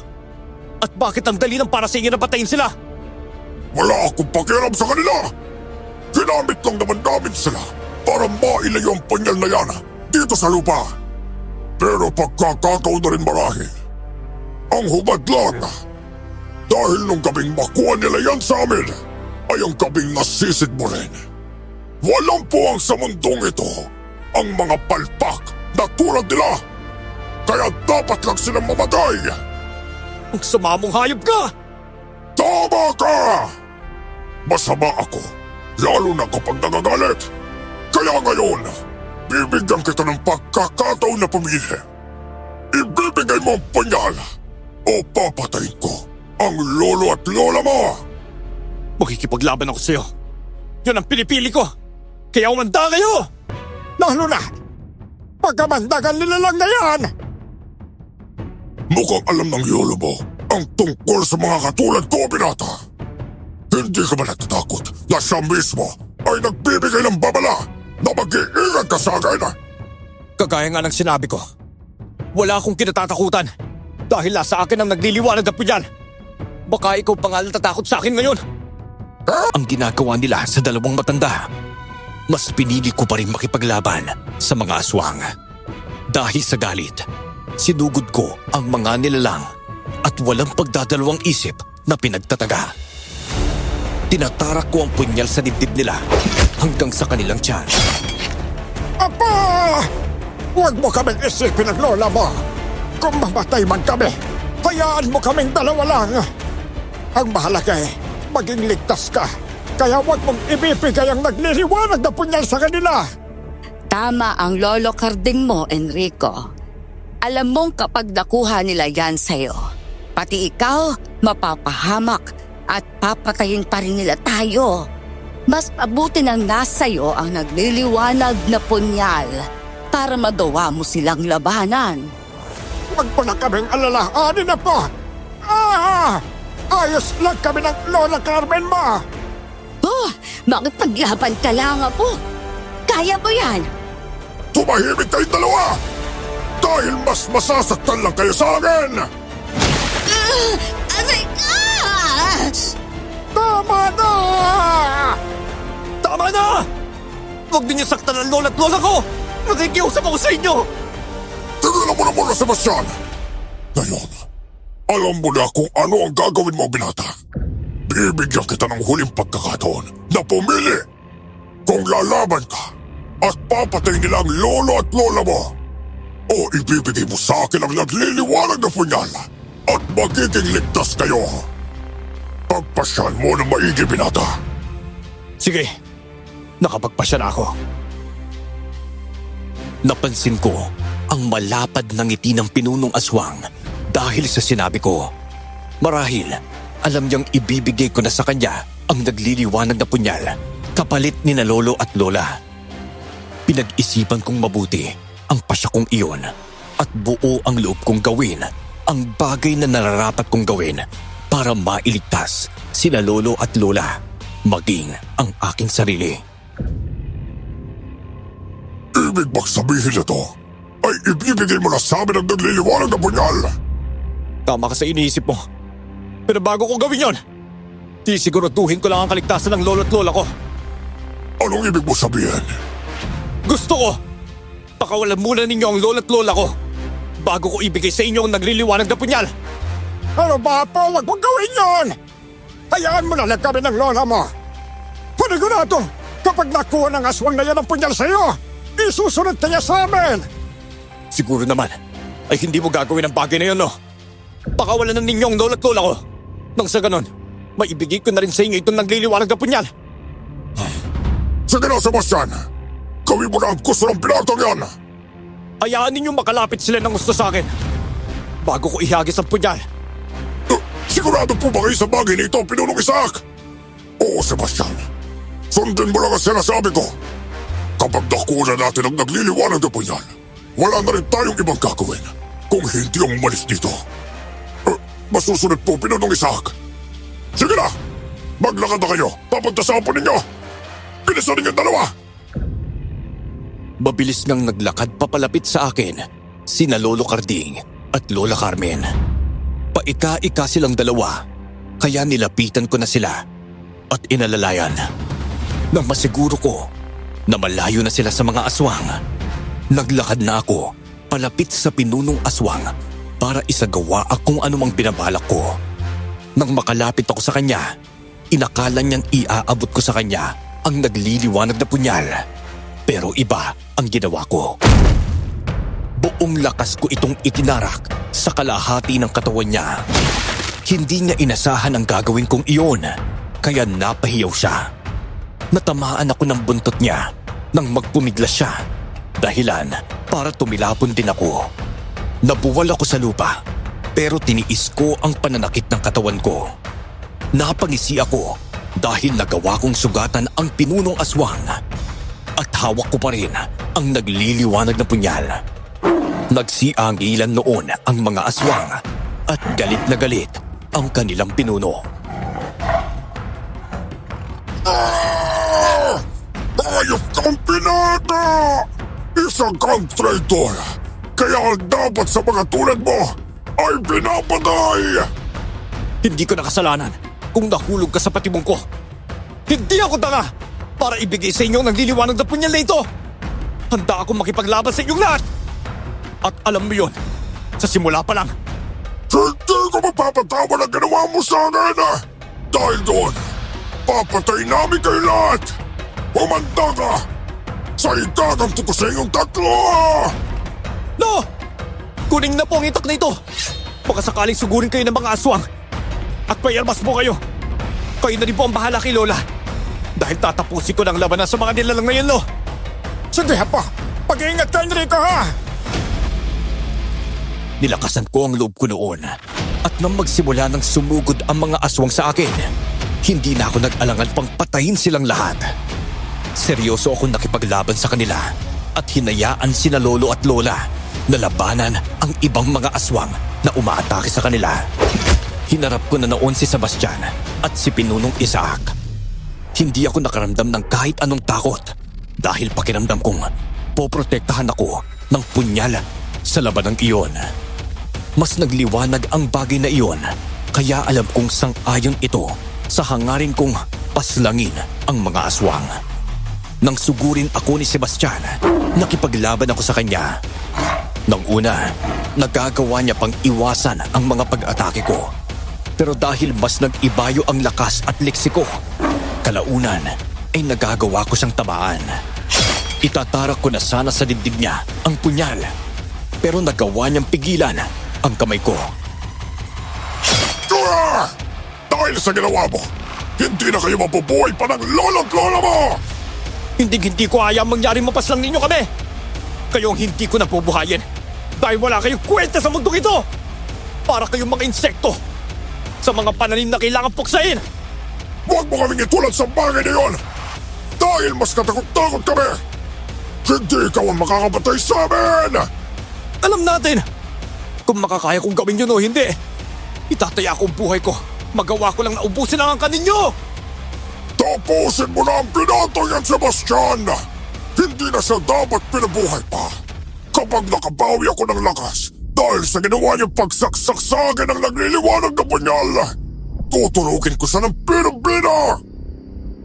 At bakit ang dali ng para sa inyo na patayin sila? Wala akong pakialam sa kanila. Ginamit lang naman namin sila para mailayo ang punyal na yan dito sa lupa. Pero pagkakataon na rin marahil ang hubad lang. Dahil nung gabing makuha nila yan sa amin, ay ang gabing nasisid mo rin. Walang puwang sa mundong ito ang mga palpak na tulad nila. Kaya dapat lang silang mamatay. Ang sama mong hayop ka! Tama ka! Masama ako, lalo na kapag nagagalit. Kaya ngayon, bibigyan kita ng pagkakataon na pumili. Ibibigay mo ang punyal o papatayin ko ang lolo at lola mo! Makikipaglaban ako sa'yo. Yun ang pinipili ko. Kaya umanda kayo! Lalo na, pagkamandagan nila lang na yan! Mukhang alam ng lolo mo ang tungkol sa mga katulad ko, binata. Hindi ka ba natatakot na siya mismo ay nagbibigay ng babala na mag-iingat ka sa akin? Kagaya nga ng sinabi ko, wala akong kinatatakutan dahil nasa akin ang nagliliwanag na punyan. Baka ikaw pa nga natatakot sa akin ngayon. Ang ginagawa nila sa dalawang matanda, mas pinili ko pa rin makipaglaban sa mga aswang. Dahil sa galit, sinugod ko ang mga nilalang at walang pagdadalawang isip na pinagtataga. Tinatarak ko ang punyal sa dibdib nila hanggang sa kanilang tiyan. Apa! Huwag mo kaming isipin ng lola mo. Kung mamatay man kami, hayaan mo kaming dalawa lang. Ang mahalaga maging ligtas ka. Kaya huwag mong ibibigay ang nagliliwanag na punyal sa kanila. Tama ang lolo karding mo, Enrico. Alam mong kapag nakuha nila yan sa'yo, pati ikaw mapapahamak at papatayin pa rin nila tayo. Mas mabuti nang nasa'yo ang nagliliwanag na punyal para madawa mo silang labanan. Huwag mo na kaming alalahanin na po. Ayos lang kami ng Lola Carmen mo. Oh, makipaglaban ka lang po. Kaya mo yan. Tumahimik kayong dalawa! Dahil mas masasaktan lang kayo sa akin! Aray ka! Tama na! Tama na! Huwag din niyo saktan ang lola at lola ko! Nakikiusap ako sa inyo! Tigilan mo na muna, Sebastian! Ngayon, alam mo na kung ano ang gagawin mo, binata. Bibigyan kita ng huling pagkakataon na pumili kung lalaban ka at papatayin nila ang lolo at lola mo o ibibigay mo sa akin ang nagliliwanag na punyal at magiging ligtas kayo. Pagpasyan mo ng maigi, binata. Sige, nakapagpasya na ako. Napansin ko ang malapad na ngiti ng pinunong aswang dahil sa sinabi ko. Marahil, alam niyang ibibigay ko na sa kanya ang nagliliwanag na punyal kapalit ni na lolo at lola. Pinag-isipan kong mabuti ang pasya kong iyon at buo ang loob kong gawin ang bagay na nararapat kong gawin para mailigtas sina lolo at lola, maging ang aking sarili. Ibig bang sabihin nito ay ibibigay mo na sa amin ang nagliliwanag na punyal? Tama ka sa iniisip mo. Pero bago ko gawin yon, sisiguraduhin ko lang ang kaligtasan ng lolo at lola ko. Anong ibig mo sabihin? Gusto ko, pakawalan muna ninyo ang lolo at lola ko bago ko ibigay sa inyo ang nagliliwanag na punyal. Ano ba po? Huwag mong gawin yun! Hayaan mo na lang kami ng lola mo. Panigurado, kapag nakuha ng aswang na yan ang punyal sa'yo, isusunod niya sa amin! Siguro naman ay hindi mo gagawin ang bagay na yun, no? Pakawalan na ninyo ang lolo at lola ko. Nang sa ganon, maibigay ko na rin sa inyo itong nagliliwanag na punyal. Sige na, Sebastian! Gawin mo na ang gusto ng pinatang yan! Hayaan ninyong makalapit sila ng gusto sa akin bago ko ihagis ang punyal. Sigurado po ba kayo sa bagay na ito, Pinunong Isaac? Oo, Sebastian. Sundin mo lang ang sinasabi ko. Kapag nakuha na natin ang nagliliwanag na punyal, wala na rin tayong ibang gagawin kung hindi ang umalis dito. Masusunod po, Pinunong Isaac. Sige na! Maglakad na kayo, papunta sa apo ninyo! Bilisan ninyong dalawa! Mabilis ngang naglakad papalapit sa akin sina Lolo Carding at Lola Carmen. Paika-ika silang dalawa, kaya nilapitan ko na sila at inalalayan. Nang masiguro ko na malayo na sila sa mga aswang, naglakad na ako palapit sa pinunong aswang para isagawa akong anumang binabalak ko. Nang makalapit ako sa kanya, inakala niyang iaabot ko sa kanya ang nagliliwanag na punyal. Pero iba ang ginawa ko. Buong lakas ko itong itinarak sa kalahati ng katawan niya. Hindi niya inasahan ang gagawin kong iyon, kaya napahiyaw siya. Natamaan ako ng buntot niya nang magpumiglas siya. Dahilan para tumilapon din ako. Nabuwal ako sa lupa, pero tiniis ko ang pananakit ng katawan ko. Napangisi ako dahil nagawa kong sugatan ang pinunong aswang. At hawak ko pa rin ang nagliliwanag na punyal. Nagsiangilan noon ang mga aswang at galit na galit ang kanilang pinuno. Ayos kang pinata! Isang kang traitor! Kaya ang dapat sa mga tulad mo ay pinapatay! Hindi ko nakasalanan kung nahulog ka sa patibong ko. Hindi ako tanga para ibigay sa inyo ang nagliliwanag na punyal na ito. Handa akong makipaglaban sa inyong lahat. At alam mo yun, sa simula pa lang. Hindi ko mapapatawad ang ginawa mo sa akin! Dahil doon, papatay namin kayo lahat! Humanda ka! Sa ikakamto ko sa inyong tatlo! No! Kunin na po ang itak na ito. Baka sakaling sugurin kayo ng mga aswang. At may armas po kayo. Kayo na rin po ang bahala kay Lola. Dahil tatapusin ko ng labanan sa mga nilalang na yun, no? Sige pa, pag-iingat ka, Enrico, ha? Nilakasan ko ang loob ko noon. At nang magsimula ng sumugod ang mga aswang sa akin, hindi na ako nag-alangan pang patayin silang lahat. Seryoso akong nakipaglaban sa kanila at hinayaan sina Lolo at Lola na labanan ang ibang mga aswang na umaatake sa kanila. Hinarap ko na noon si Sebastian at si Pinunong Isaac. Hindi ako nakaramdam ng kahit anong takot dahil pakiramdam kong poprotektahan ako ng punyal sa labanang iyon. Mas nagliwanag ang bagay na iyon kaya alam kong sang-ayon ito sa hangarin kong paslangin ang mga aswang. Nang sugurin ako ni Sebastian, nakipaglaban ako sa kanya. Nang una, nagagawa niya pang iwasan ang mga pag-atake ko. Pero dahil mas nag-ibayo ang lakas at liksi ko, kalaunan ay nagagawa ko siyang tamaan. Itatarak ko na sana sa dibdib niya ang punyal, pero nagawa niyang pigilan ang kamay ko. Dahil sa ginawa mo, hindi na kayo mabubuhay pa ng lolo't lola mo! Hindi ko hayang mangyaring mapaslang ninyo kami! Kayong hindi ko napubuhayin dahil wala kayong kwenta sa mundong ito! Para kayong mga insekto sa mga pananim na kailangan puksain! Huwag mo kaming itulad sa bagay na yon! Dahil mas katakot-takot kami! Hindi ikaw ang makakapatay sa amin! Alam natin kung makakaya kong gawin yun o hindi. Itataya ko ang buhay ko. Magawa ko lang na ubusin ang angkan ninyo! Tapusin mo na ang binata yan, Sebastian! Hindi na siya dapat pinabuhay pa. Kapag nakabawi ako ng lakas dahil sa ginawa niyang pagsaksak sa akin ng nagliliwanag na punyal, tuturugin ko siya ng pinabina!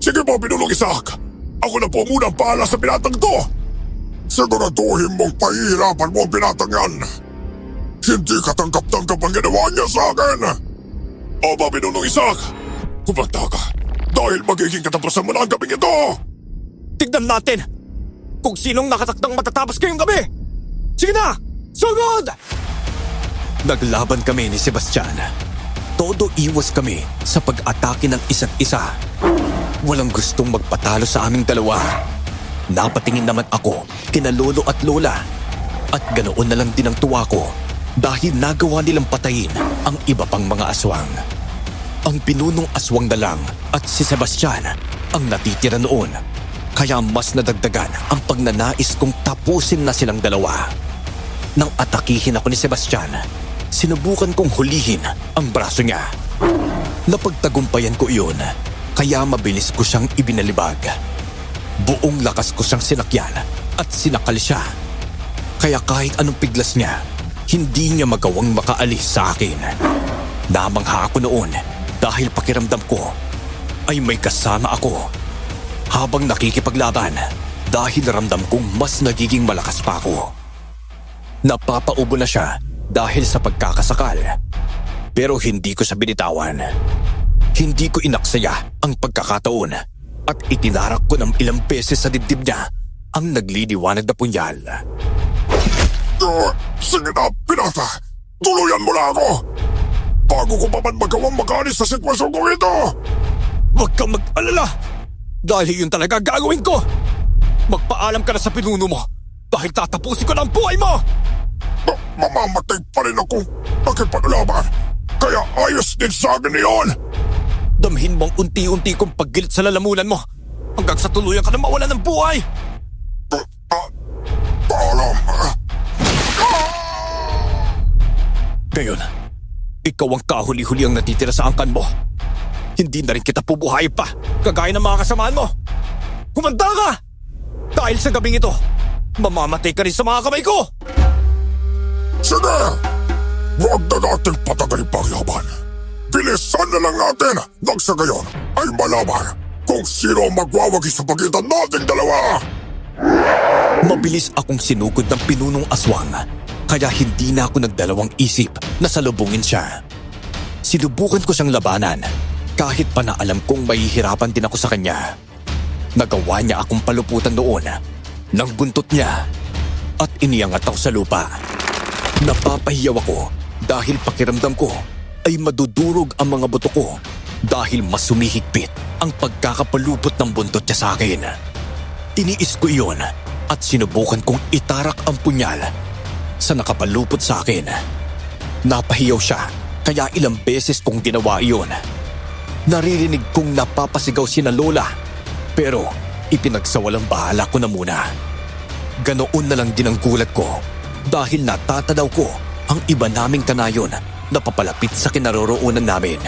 Sige po, Pinulong Isaac. Ako na po muna ang bahala sa binatang to. Siguraduhin mong pahihirapan mo ang binatang yan. Hindi katanggap-tanggap ang ginawa niya sa akin. Aba, Pinulong Isaac, kumanta ka dahil magiging katapusan mo na ang gabing ito. Tignan natin kung sinong nakatakdang matatapos ngayong gabi. Sige na! Sugod! Naglaban kami ni Sebastian. Todo iwas kami sa pag-atake ng isa't isa. Walang gustong magpatalo sa aming dalawa. Napatingin naman ako kina lolo at lola. At ganoon na lang din ang tuwa ko dahil nagawa nilang patayin ang iba pang mga aswang. Ang pinunong aswang na lang at si Sebastian ang natitira noon. Kaya mas nadagdagan ang pagnanais kong tapusin na silang dalawa. Nang atakihin ako ni Sebastian, sinubukan kong hulihin ang braso niya. Napagtagumpayan ko iyon, kaya mabilis ko siyang ibinalibag. Buong lakas ko siyang sinakyan at sinakal siya. Kaya kahit anong piglas niya, hindi niya magawang makaalis sa akin. Namangha ako noon dahil pakiramdam ko ay may kasama ako. Habang nakikipaglaban dahil ramdam kong mas nagiging malakas pa ako. Napapaubo na siya dahil sa pagkakasakal. Pero hindi ko siya binitawan. Hindi ko inaksaya ang pagkakataon at itinarak ko ng ilang beses sa dibdib niya ang nagliliwanag na punyal. Sige na, binata. Tuluyan mo na ako. Bago ko pa man magawang makalis sa sitwasyon ko ito. Huwag kang mag-alala! Dahil yun talaga gagawin ko! Magpaalam ka na sa pinuno mo dahil tatapusin ko na ang buhay mo! Mamamatay pa rin ako. Nakipaglaban. Kaya ayos din sa akin iyon. Damhin mo ang unti-unti kong paggilit sa lalamunan mo hanggang sa tuluyan ka na mawalan ng buhay! Paalam. Ngayon, ikaw ang kahuli-huli ang natitira sa angkan mo. Hindi na rin kita pubuhay pa, kagaya ng mga kasamaan mo. Kumanda ka! Dahil sa gabing ito, mamamatay ka rin sa mga kamay ko! Sige! Huwag na nating patagalin pang laban. Bilisan na lang natin nang sa gayon ay malaman kung sino ang magwawagi sa pagitan nating dalawa! Mabilis akong sinugod ng pinunong aswang, kaya hindi na ako nagdalawang isip na salubungin siya. Sinubukan ko siyang labanan, kahit pa na alam kong mahihirapan din ako sa kanya. Nagawa niya akong paluputan noon ng buntot niya at iniangat ako sa lupa. Napapahiyaw ako dahil pakiramdam ko ay madudurog ang mga buto ko dahil mas sumihigpit ang pagkakapalupot ng buntot niya sa akin. Tiniis ko iyon at sinubukan kong itarak ang punyal sa nakapalupot sa akin. Napahiyaw siya kaya ilang beses kong ginawa iyon. Naririnig kong napapasigaw si na Lola pero ipinagsawalang bahala ko na muna. Ganoon na lang din ang gulat ko dahil natatanaw ko ang iba naming kanayon na papalapit sa kinaroroonan namin.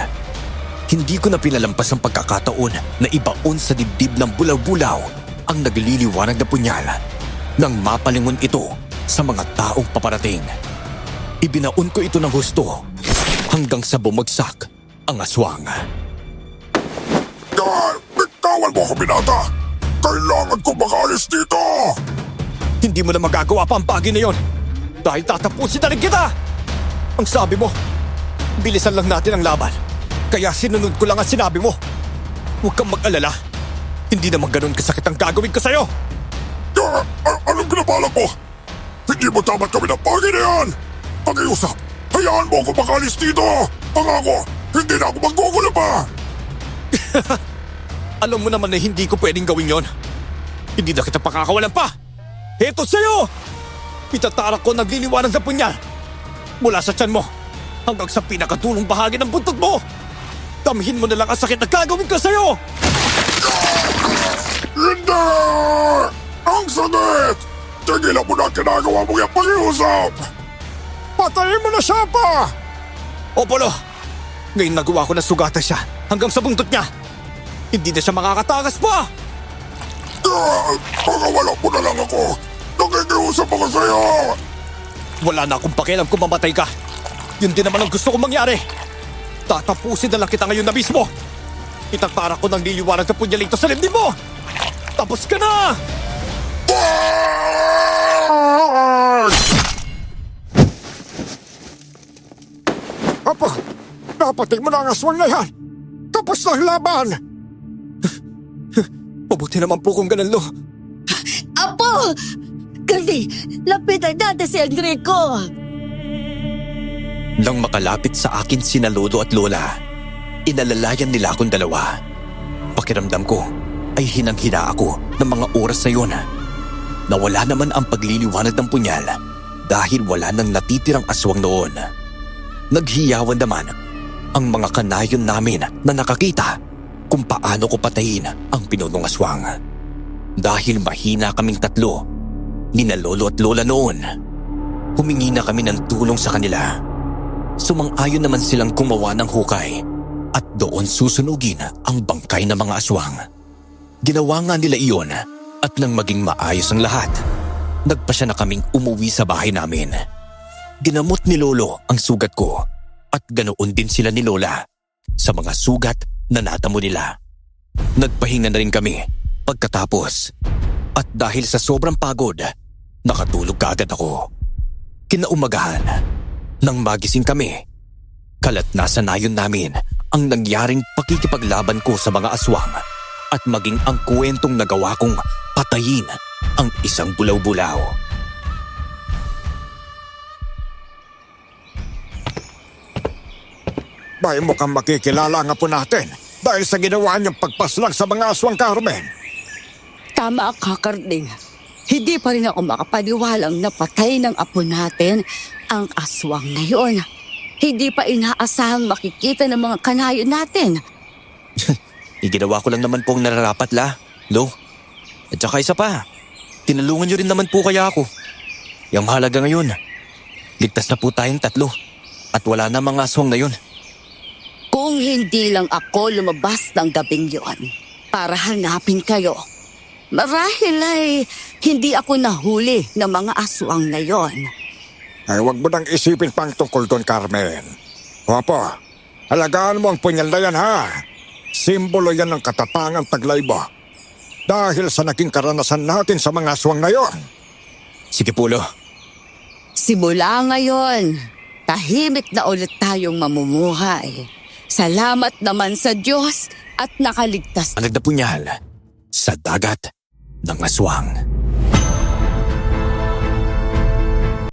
Hindi ko na pinalampas ang pagkakataon na ibaon sa dibdib ng bulaw-bulaw ang nagliliwanag na punyal nang mapalingon ito sa mga taong paparating. Ibinaon ko ito ng husto hanggang sa bumagsak ang aswang. Bitawan mo ako, binata! Kailangan ko makaalis dito! Hindi mo na magagawa pa ang bagay na yon dahil tatapusin na rin kita! Ang sabi mo, bilisan lang natin ang laban. Kaya sinunod ko lang ang sinabi mo. Huwag kang mag-alala. Hindi naman ganun kasakit ang gagawin ko sa'yo. Anong pinabalak mo? Hindi mo dapat kami ng bagay na yan! Pag-iusap, hayaan mo ako makaalis dito! Pangako, hindi na ako magkukulo pa! Alam mo naman na hindi ko pwedeng gawin yon. Hindi na kita pakakawalan pa. Heto sa'yo! Itatarak ko nagliliwanag sa punyal mula sa tiyan mo hanggang sa pinakatulong bahagi ng buntot mo. Damhin mo na lang ang sakit na gagawin ko sa'yo! Hindi! Ang sakit! Tigilan mo na ang ginagawa mo yung pag-iusap! Patayin mo na siya pa! O Polo, ngayon nagawa ko na sugatan siya hanggang sa buntot niya. Hindi na siya makakatakas pa! Pakawala mo na lang ako! Nakikiusap ako sa'yo! Wala na akong pakialam kung mamatay ka. Yun din naman ang gusto kong mangyari. Tatapusin na lang kita ngayon na mismo. Itatara ko ng liliwanag na punyalito sa libdib mo. Tapos ka na! Apa, napating mo na ang aswang na yan! Tapos na ang laban! Mabuti naman po kung ganun, Lo. Apo! Kaldi, lapitan natin si Enrico! Nang makalapit sa akin sina Lolo at Lola, inalalayan nila akong dalawa. Pakiramdam ko ay hinang-hina ako ng mga oras na yun. Nawala naman ang pagliliwanag ng punyal dahil wala nang natitirang aswang noon. Naghiyawan naman ang mga kanayon namin na nakakita kung paano ko patayin ang pinunong aswang. Dahil mahina kaming tatlo, nina Lolo at Lola noon, humingi na kami ng tulong sa kanila. Sumang-ayon naman silang gumawa ng hukay at doon susunugin ang bangkay ng mga aswang. Ginawa nga nila iyon at nang maging maayos ang lahat, nagpasya na kaming umuwi sa bahay namin. Ginamot ni Lolo ang sugat ko at ganoon din sila ni Lola sa mga sugat na natamo nila. Nagpahinga na rin kami pagkatapos at dahil sa sobrang pagod, nakatulog kaagad ako. Kinaumagahan, nang magising kami, kalat nasa nayon namin ang nangyaring pakikipaglaban ko sa mga aswang at maging ang kwentong nagawa kong patayin ang isang bulaw-bulaw. Bay mukhang makikilala nga po natin dahil sa ginawa niyang pagpaslang sa mga aswang, Carmen. Tama ka, Karding. Hindi pa rin ako makapaniwalang napatay ng apo natin ang aswang na yun. Hindi pa inaasahang makikita ng mga kanayo natin. Iginawa ko lang naman po ang nararapat, Lo. At saka isa pa, tinulungan niyo rin naman po kaya ako. Yung mahalaga ngayon, ligtas na po tayong tatlo at wala na mga aswang na yun. Kung hindi lang ako lumabas ng gabing yon para hanapin kayo, marahil ay hindi ako nahuli ng mga aswang na yon. Ay huwag mo nang isipin pang tungkol doon, Carmen. Opo, alagaan mo ang punyal na yan, ha? Simbolo yan ng katapangang Taglaybo. Dahil sa naging karanasan natin sa mga aswang na yon. Sige po, Lo. Simula ngayon, tahimik na ulit tayong mamumuhay. Salamat naman sa Diyos at nakaligtas. Ang nagdapunyal sa dagat ng aswang.